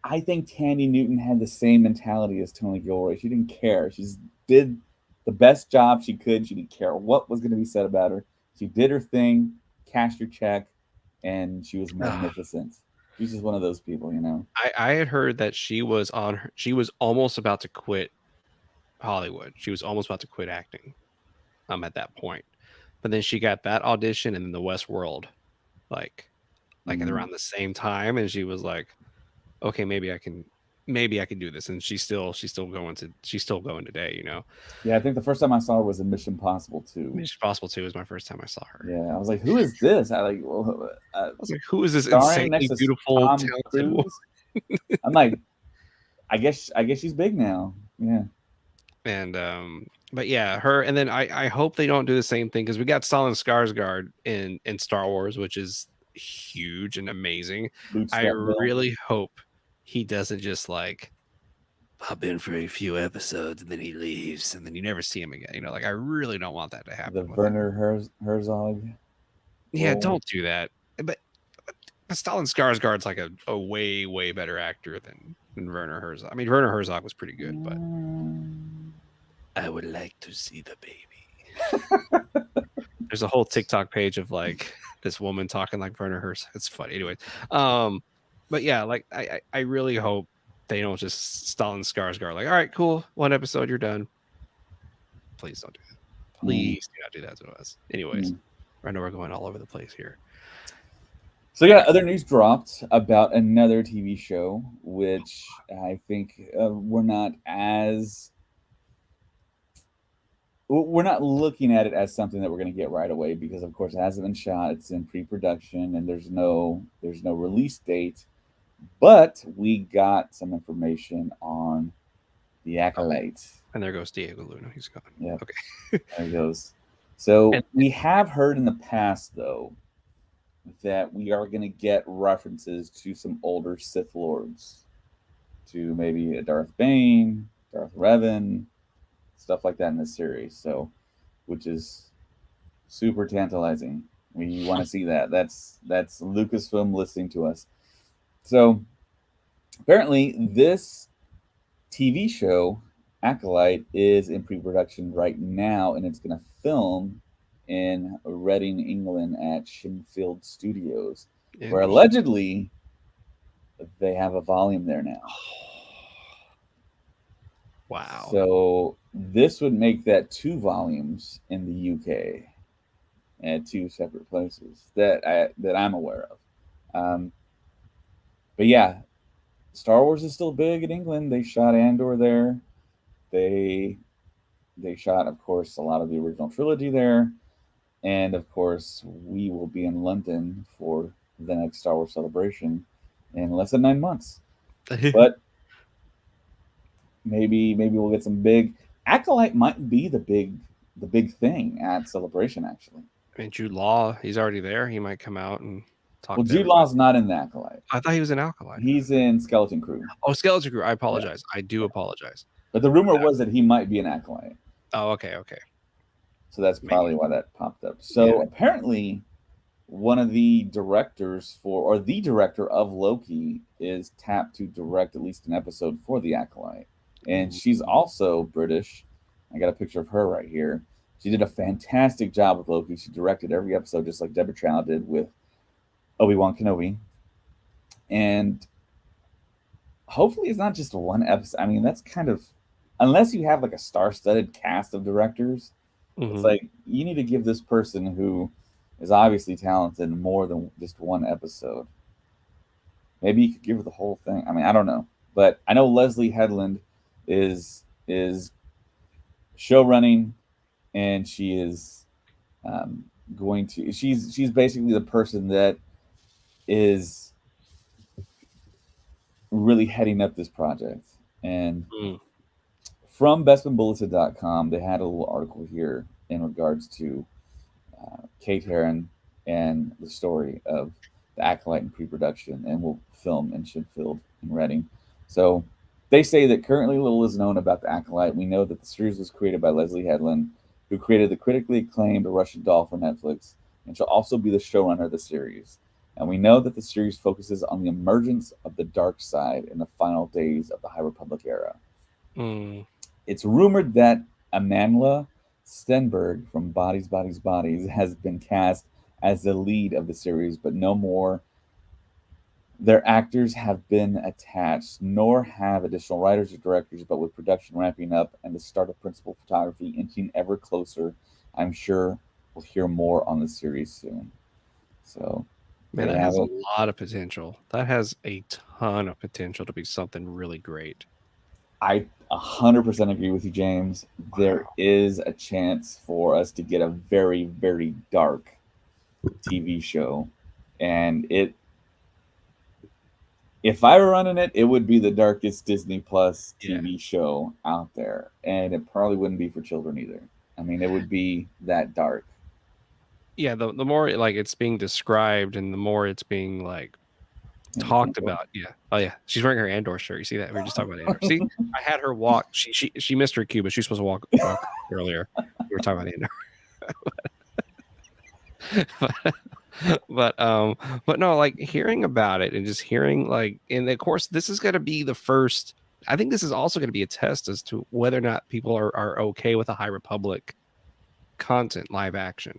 I think Tandy Newton had the same mentality as Tony Gilroy. She didn't care. She just did the best job she could. She didn't care what was going to be said about her. She did her thing, cashed her check, and she was magnificent. She's just one of those people, you know. I had heard that she was almost about to quit Hollywood. She was almost about to quit acting. At that point. But then she got that audition and then the Westworld, like at Mm. around the same time, and she was like, okay, maybe I can do this. And she's still going today, you know. Yeah, I think the first time I saw her was in Mission Impossible 2. Mission Possible 2 was my first time I saw her. Yeah, I was like, "Who is this?" I like, well, I was like, who is this starring next insanely to beautiful, Tom talented woman? Cruise. I'm like, I guess she's big now. Yeah. And but yeah, her and then I hope they don't do the same thing because we got Stellan Skarsgård in Star Wars, which is huge and amazing. I Bootstrap Bill. really hope he doesn't just like pop in for a few episodes and then he leaves and then you never see him again. You know, like I really don't want that to The happen with him. Werner Herzog Yeah, role. don't do that. But Stellan Skarsgård's like a way better actor than Werner Herzog. I mean, Werner Herzog was pretty good, but Mm. I would like to see the baby. There's a whole TikTok page of like this woman talking like Werner Herzog. It's funny, anyway. Um, but yeah, like I really hope they don't just Stalin Skarsgård like, all right, cool, one episode, you're done. Please don't do that. Mm. Please do not do that to us. Anyways, Mm. I know we're going all over the place here. So yeah, other news dropped about another TV show, which I think we're not looking at it as something that we're going to get right away because, of course, it hasn't been shot. It's in pre-production, and there's no release date. But we got some information on the Acolyte. And there goes Diego Luna. He's gone. Yep, Okay. there it goes. So And we have heard in the past, though, that we are going to get references to some older Sith Lords, to maybe a Darth Bane, Darth Revan, stuff like that in this series. So, which is super tantalizing. We want to see that. That's Lucasfilm listening to us. So apparently, this TV show Acolyte is in pre-production right now, and it's going to film in Reading, England, at Shinfield Studios, where interesting. allegedly they have a volume there now. Wow. So this would make that 2 volumes in the UK at 2 separate places that I'm aware of. Um, but yeah, Star Wars is still big in England. They shot Andor there. They they shot, of course, a lot of the original trilogy there, and of course, we will be in London for the next Star Wars celebration in less than 9 months. But maybe we'll get some big. Acolyte might be the big thing at Celebration, actually. I mean, Jude Law, he's already there. He might come out and talk Well, to Jude everybody. Law's not in the Acolyte. I thought he was an Alkaline. He's in Skeleton Crew. Oh, Skeleton Crew. I Yeah, apologize. I do yeah. apologize. But the rumor was that he might be an Acolyte. Oh, okay. So that's Maybe. probably why that popped up. Yeah. So apparently, one of the directors or the director of Loki is tapped to direct at least an episode for the Acolyte. And she's also British. I got a picture of her right here. She did a fantastic job with Loki. She directed every episode just like Deborah Chow did with Obi-Wan Kenobi. And hopefully it's not just one episode. I mean, that's kind of, unless you have like a star-studded cast of directors, it's like you need to give this person who is obviously talented more than just one episode. Maybe you could give her the whole thing. I mean, I don't know, but I know Leslie Headland is show running, and she is going to. She's basically the person that is really heading up this project. And Mm, from bestmanbulletin.com, they had a little article here in regards to Kate Herron and the story of the Acolyte in pre-production and will film in Shinfield and Reading. So they say that currently little is known about the Acolyte. We know that the series was created by Leslie Headland, who created the critically acclaimed Russian Doll for Netflix, and she'll also be the showrunner of the series. And we know that the series focuses on the emergence of the dark side in the final days of the High Republic era. mm. It's rumored that Amandla Stenberg from Bodies, Bodies, Bodies has been cast as the lead of the series, but no more. Their actors have been attached, nor have additional writers or directors, but with production ramping up and the start of principal photography inching ever closer, I'm sure we'll hear more on the series soon. So Man, there you that have has a it. lot of potential. That has a ton of potential to be something really great. I 100% agree with you, James. There Wow. is a chance for us to get a very, very dark TV show, and it if I were running it, it would be the darkest Disney Plus Yeah. TV show out there, and it probably wouldn't be for children either. I mean, it would be that dark. Yeah, the more like it's being described and the more it's being like Maybe talked Andor. about. Yeah. Oh yeah. She's wearing her Andor shirt. You see that? We were just talking about Andor. See, I had her walk. She missed her cue, but she's supposed to walk earlier. We were talking about Andor. but but no, like hearing about it and just hearing like, and of course this is going to be the first. I think this is also going to be a test as to whether or not people are okay with a High Republic content live action,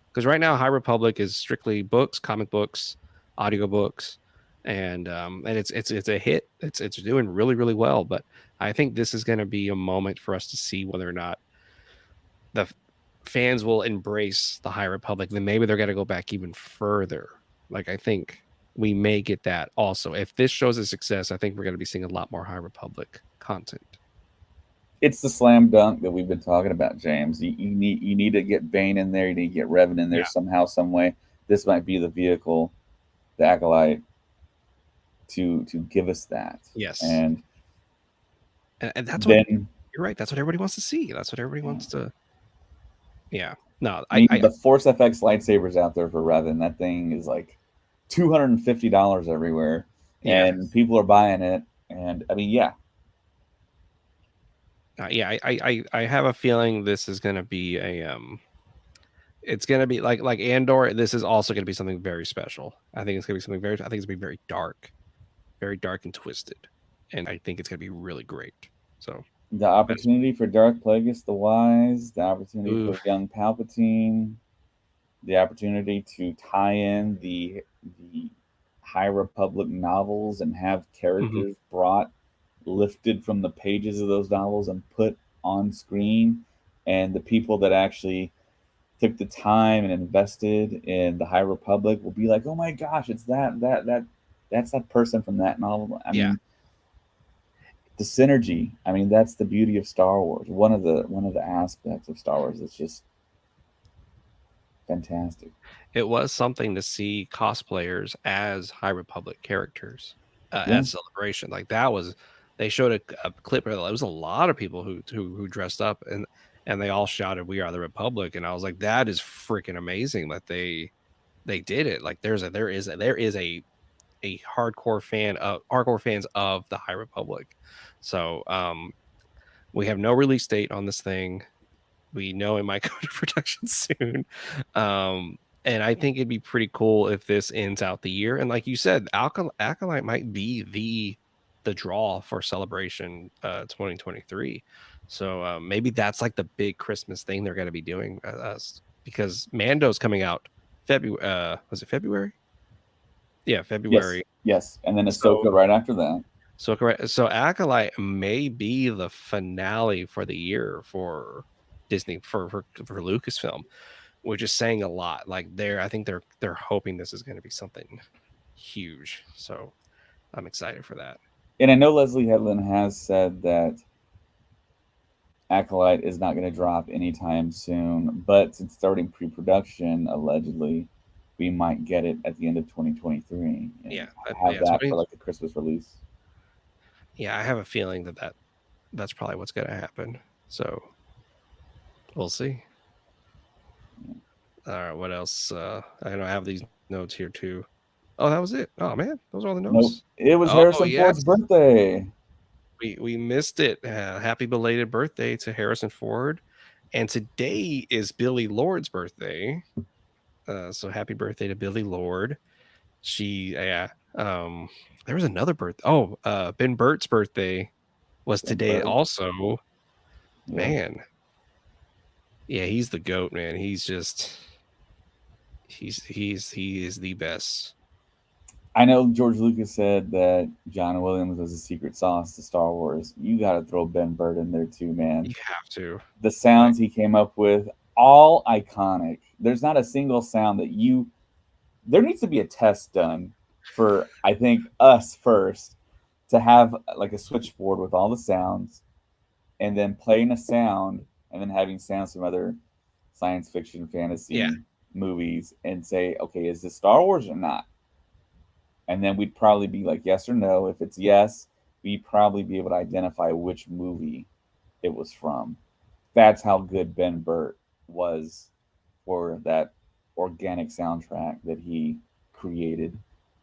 because right now High Republic is strictly books, comic books, audiobooks, and it's a hit. It's doing really really well. But I think this is going to be a moment for us to see whether or not the fans will embrace the High Republic. Then maybe they're going to go back even further. Like I think we may get that also. If this shows a success, I think we're going to be seeing a lot more High Republic content. It's the slam dunk that we've been talking about, James. You need to get Bane in there. You need to get Revan in there Yeah. somehow, some way. This might be the vehicle, the acolyte, to give us that. Yes. And And that's what then you're right. That's what everybody wants to see. That's what everybody yeah. wants to. Yeah. No, I mean, the Force FX lightsabers out there for Revan, that thing is like $250 everywhere, yeah. and people are buying it. And I mean, yeah, I have a feeling this is going to be it's going to be like Andor. This is also going to be something very special. I think it's going to be something very. I think it's going to be very dark and twisted, and I think it's going to be really great. So, the best. opportunity for Darth Plagueis the Wise, the opportunity Ooh, for young Palpatine, the opportunity to tie in the High Republic novels and have mhm. characters brought lifted from the pages of those novels and put on screen, and the people that actually took the time and invested in the High Republic will be like, oh my gosh, it's that's that person from that novel. I Yeah. mean, the synergy. I mean, that's the beauty of Star Wars. One of the aspects of Star Wars is just fantastic. It was something to see cosplayers as High Republic characters Yeah, at Celebration. Like that was, they showed a clip. It was a lot of people who dressed up and they all shouted, "We are the Republic!" And I was like, that is freaking amazing that they did it. Like there is a hardcore fans of the High Republic. So we have no release date on this thing. We know it might go to production soon. Um, and I think it'd be pretty cool if this ends out the year. And like you said, Acolyte might be the draw for Celebration 2023. So maybe that's like the big Christmas thing they're going to be doing, because Mando's coming out February. Was it February? Yeah, yes, February. yes, and then So Ahsoka right after that. so correct. So Acolyte may be the finale for the year for Disney for Lucasfilm, which is saying a lot. Like I think they're hoping this is going to be something huge. So I'm excited for that. And I know Leslie Headland has said that Acolyte is not going to drop anytime soon, but since starting pre-production, allegedly, we might get it at the end of 2023 and Yeah, have yeah. So that for like a Christmas release. yeah, I have a feeling that's probably what's gonna happen. So we'll see. All right, what else? I know I have these notes here too. Oh, that was it. Oh man, those are all the Nope. notes. It was Oh Harrison yes, Ford's birthday. we missed it. Happy belated birthday to Harrison Ford, and today is Billy Lord's birthday. So happy birthday to Billy Lord. She yeah. There was another birthday. Oh, Ben Burt's birthday was Ben today Burtt. also. Yep. Man, yeah, he's the goat, man. He's just he is the best. I know George Lucas said that John Williams was a secret sauce to Star Wars. You got to throw Ben Burtt in there too, man. You have to. The Like, sounds he came up with, all iconic. There's not a single sound that you. There needs to be a test done for, I think, us first to have like a switchboard with all the sounds and then playing a sound and then having sounds from other science fiction, yeah, fantasy movies and say, okay, is this Star Wars or not? And then we'd probably be like yes or no. If it's yes, we'd probably be able to identify which movie it was from. That's how good Ben Burtt was for that organic soundtrack that he created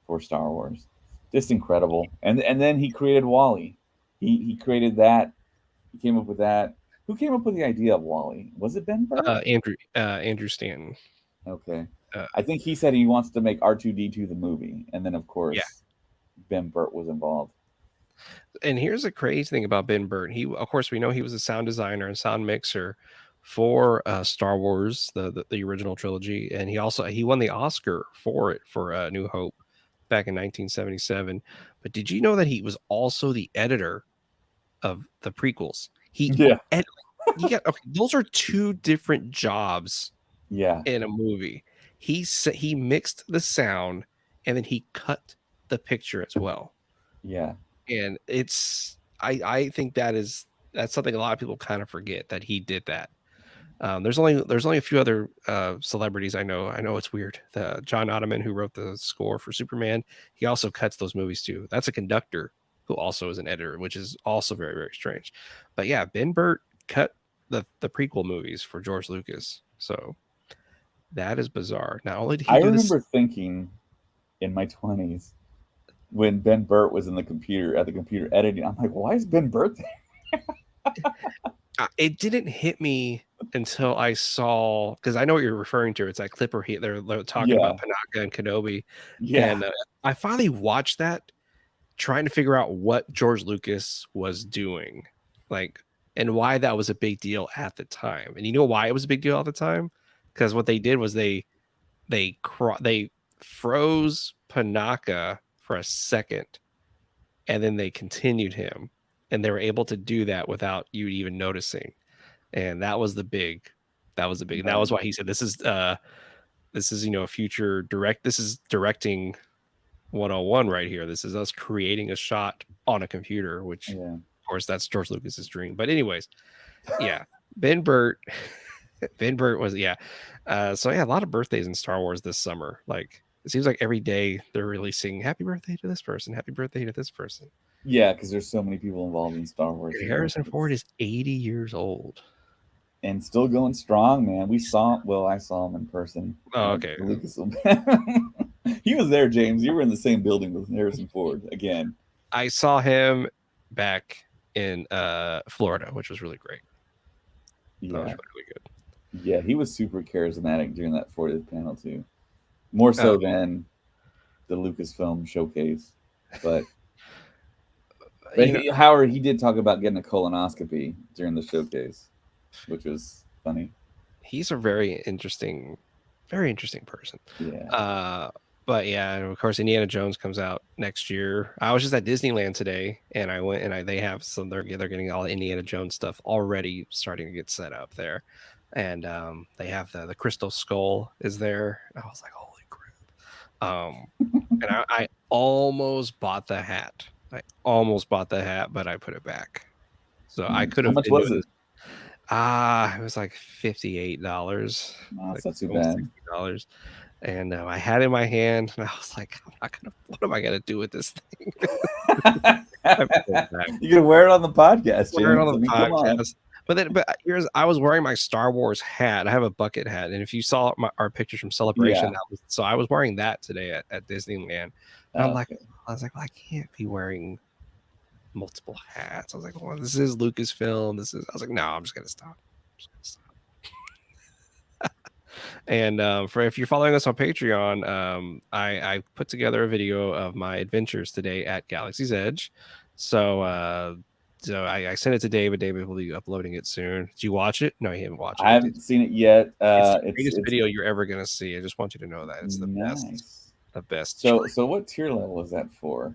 for Star Wars. Just incredible. And then he created Wally. He created that. He came up with that. Who came up with the idea of Wally? Was it Ben Burtt? Andrew Stanton. Okay. Uh, I think he said he wants to make R2D2 the movie, and then of yeah. course Ben Burtt was involved. And here's the crazy thing about Ben Burtt. He, of course, we know he was a sound designer and sound mixer for Star Wars, the original trilogy, and he won the Oscar for it for New Hope back in 1977. But did you know that he was also the editor of the prequels? Yeah. Ed, you got okay, those are two different jobs Yeah. in a movie. He mixed the sound and then he cut the picture as well. Yeah. And I think that's something a lot of people kind of forget that he did that. There's only a few other celebrities I know. I know it's weird. The John Ottoman, who wrote the score for Superman, he also cuts those movies too. That's a conductor who also is an editor, which is also very very strange. But yeah, Ben Burtt cut the prequel movies for George Lucas. So that is bizarre. Not only did he I do this, remember thinking in my 20s when Ben Burtt was in the computer editing, I'm like, why is Ben Burtt there? it didn't hit me until I saw because I know what you're referring to. It's that clip where they're talking about Yeah. Panaka and Kenobi, Yeah. and I finally watched that, trying to figure out what George Lucas was doing, like, and why that was a big deal at the time. And you know why it was a big deal at the time? Because what they did was they froze Panaka for a second, and then they continued him, and they were able to do that without you even noticing. And and that was Right. why he said this is a future this is directing 101 right here. This is us creating a shot on a computer, which Yeah. of course that's George Lucas's dream. But anyways, yeah, Ben Burtt. Ben Burtt was so yeah, a lot of birthdays in Star Wars this summer. Like it seems like every day they're releasing happy birthday to this person, happy birthday to this person. Yeah, because there's so many people involved in Star Wars, Harrison Ford is 80 years old. and still going strong, man. I saw him in person Oh, at okay. the Lucasfilm. He was there, James. You were in the same building with Harrison Ford again. I saw him back in Florida, which was really great. That was Yeah. really good. Yeah, he was super charismatic during that 40th panel too. More Oh, so than the Lucasfilm showcase. But you know, Howard, he did talk about getting a colonoscopy during the showcase, which was funny. he's a very interesting person. Yeah. But yeah, and of course, Indiana Jones comes out next year. I was just at Disneyland today, and I went and they have some. They're getting all the Indiana Jones stuff already starting to get set up there, and they have the Crystal Skull is there. I was like, holy crap! And I almost bought the hat. I almost bought the hat, but I put it back. So I could How have much been was doing it? this. It was like $58, No, like it's not too almost bad. $60. And I had it in my hand, and I was like, what am I gonna do with this thing? I pulled it back. You can wear it on the podcast, Wear it on James. I the mean, come on. podcast. But here's I was wearing my Star Wars hat. I have a bucket hat, and if you saw our pictures from Celebration, Yeah. that was so I was wearing that today at Disneyland. And I'm like, Okay. I was like, well, I can't be wearing multiple hats. I was like, well, this is Lucasfilm. This is. I was like, no, I'm just gonna stop. And for if you're following us on Patreon, I put together a video of my adventures today at Galaxy's Edge. So I sent it to David. David will be uploading it soon. Did you watch it? No, he haven't watched I it. haven't seen it yet. It's the It's greatest video you're ever gonna see. I just want you to know that it's the best. nice. The best. So what tier level is that for?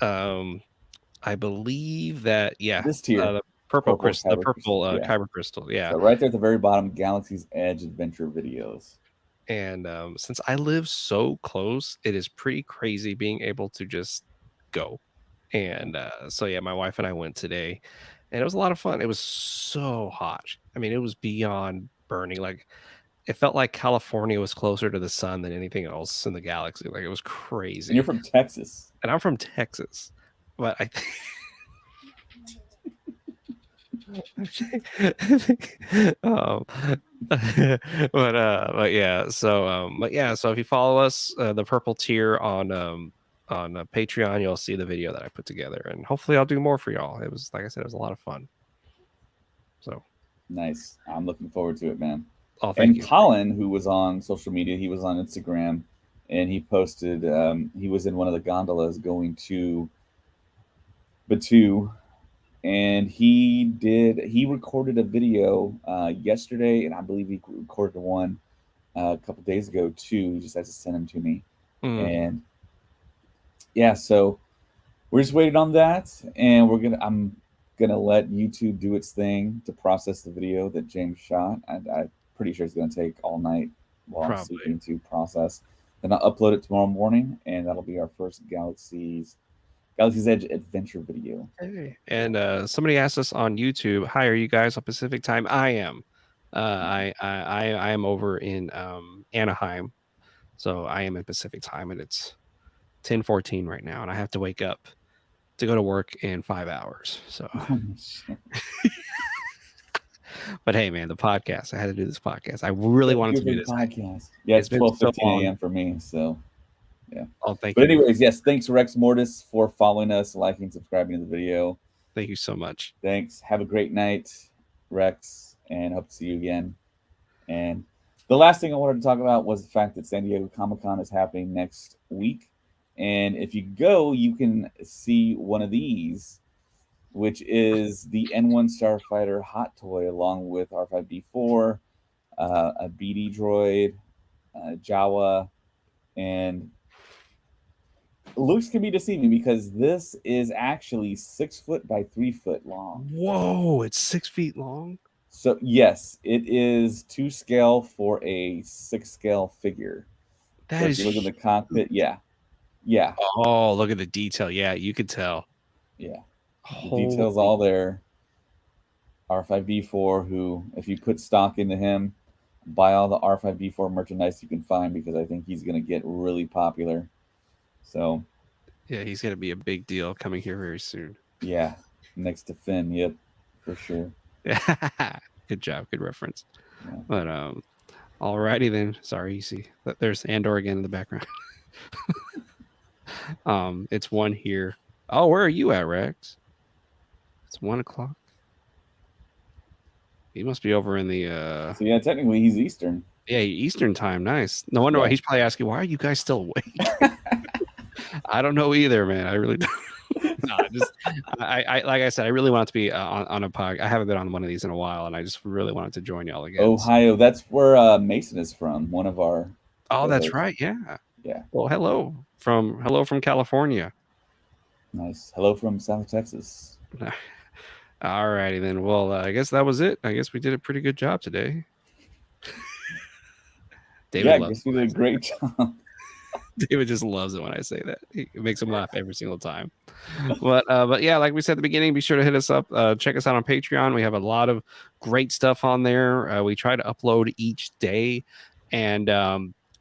I believe that This tier. the purple crystal, the kyber purple crystal, yeah. kyber crystal, yeah. So right there at the very bottom, Galaxy's Edge adventure videos. And since I live so close, it is pretty crazy being able to just go. And so yeah, my wife and I went today, and it was a lot of fun. It was so hot. I mean, it was beyond burning. Like it felt like California was closer to the sun than anything else in the galaxy. Like it was crazy. And you're from Texas. And I'm from Texas, but I think um, but yeah, so if you follow us, the purple tier on Patreon, you'll see the video that I put together, and hopefully I'll do more for y'all. It was, like I said, it was a lot of fun. So Nice. I'm looking forward to it, man. oh, thank And you. Colin, who was on social media, he was on Instagram, and he posted he was in one of the gondolas going to Batu, and he recorded a video yesterday, and I believe he recorded one a couple days ago too. He just has to send them to me, and yeah, so we're just waiting on that, and I'm gonna let YouTube do its thing to process the video that James shot. I'm pretty sure it's gonna take all night while I'm sleeping to process. Then I'll upload it tomorrow morning, and that'll be our first Galaxy's Edge adventure video. Hey. And somebody asked us on YouTube, "Hi, are you guys on Pacific time?" I am. I am over in Anaheim, so I am in Pacific time, and it's 10:14 right now, and I have to wake up to go to work in 5 hours. So, but hey, man, the podcast. I had to do this podcast. I really wanted to do this podcast. Yeah, it's 12:15 a.m. for me. So, yeah. Oh, thank you. But anyways, yes, thanks Rex Mortis for following us, liking, subscribing to the video. Thank you so much. Thanks. Have a great night, Rex, and hope to see you again. And the last thing I wanted to talk about was the fact that San Diego Comic-Con is happening next week. And if you go, you can see one of these, which is the N1 Starfighter hot toy, along with R5D4, a BD droid, Jawa, and looks can be deceiving because this is actually 6 foot by 3 foot long. Whoa, it's 6 feet long? So yes, it is 2 scale for a 6 scale figure. That is if you look at the cockpit, yeah. Oh, look at the detail. Yeah, you could tell. Yeah, the details all there. R5D4, who, if you put stock into him, buy all the R5D4 merchandise you can find, because I think he's going to get really popular. So, yeah, he's going to be a big deal coming here very soon. Yeah, next to Finn. Yep, for sure. Yeah, good job, good reference. Yeah. But alrighty then. Sorry, you see, there's Andor again in the background. It's 1 here. Oh, where are you at, Rex? It's 1 o'clock. He must be over in the So yeah, technically he's Eastern. Yeah, Eastern time. Nice. No wonder why he's probably asking, why are you guys still awake? I don't know either, man. I really don't. No, I like I said, I really want to be on a pod. I haven't been on one of these in a while, and I just really wanted to join y'all again. Ohio, that's where Mason is from. One of our. Oh, that's right. Yeah. Well, hello from California. Nice. Hello from South Texas. All righty then. Well, I guess that was it. I guess we did a pretty good job today. David, I guess we did a great job. David just loves it when I say that. It makes him laugh every single time. But yeah, like we said at the beginning, be sure to hit us up. Check us out on Patreon. We have a lot of great stuff on there. We try to upload each day, and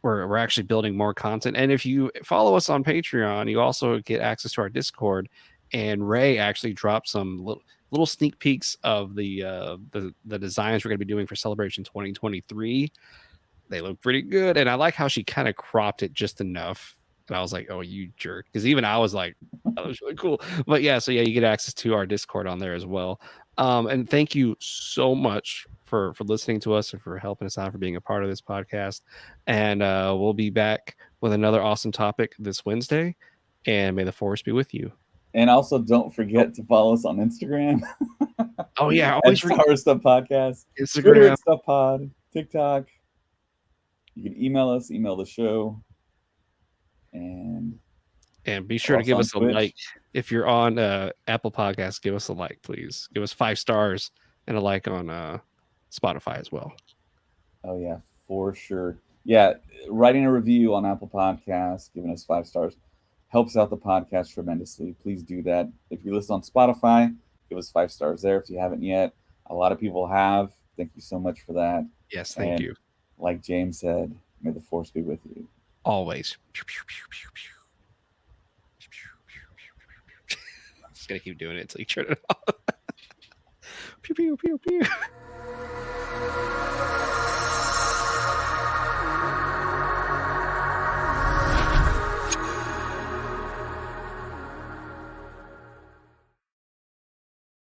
we're actually building more content. And if you follow us on Patreon, you also get access to our Discord. and Ray actually dropped some little sneak peeks of the designs we're going to be doing for Celebration 2023. They look pretty good, and I like how she kind of cropped it just enough. And I was like, "Oh, you jerk!" Because even I was like, "That was really cool." But yeah, so yeah, you get access to our Discord on there as well. And thank you so much for listening to us and for helping us out for being a part of this podcast. And we'll be back with another awesome topic this Wednesday. And may the force be with you. And also, don't Oh, forget to follow us on Instagram oh yeah, I at always forget Star Stuff Podcast, Twitter Instagram, at Stuff Pod, TikTok. You can email us, email the show, and and be we're sure to also give on us a Twitch. like if you're on Apple Podcasts. Give us a like, please. Give us 5 stars and a like on Spotify as well. Oh yeah, for sure. Yeah, writing a review on Apple Podcasts, giving us 5 stars, helps out the podcast tremendously. Please do that. If you listen on Spotify, give us 5 stars there if you haven't yet. A lot of people have. Thank you so much for that. Yes, thank And you. like James said, may the force be with you. Always. Just gonna keep doing it until you turn it off. Pew pew pew pew.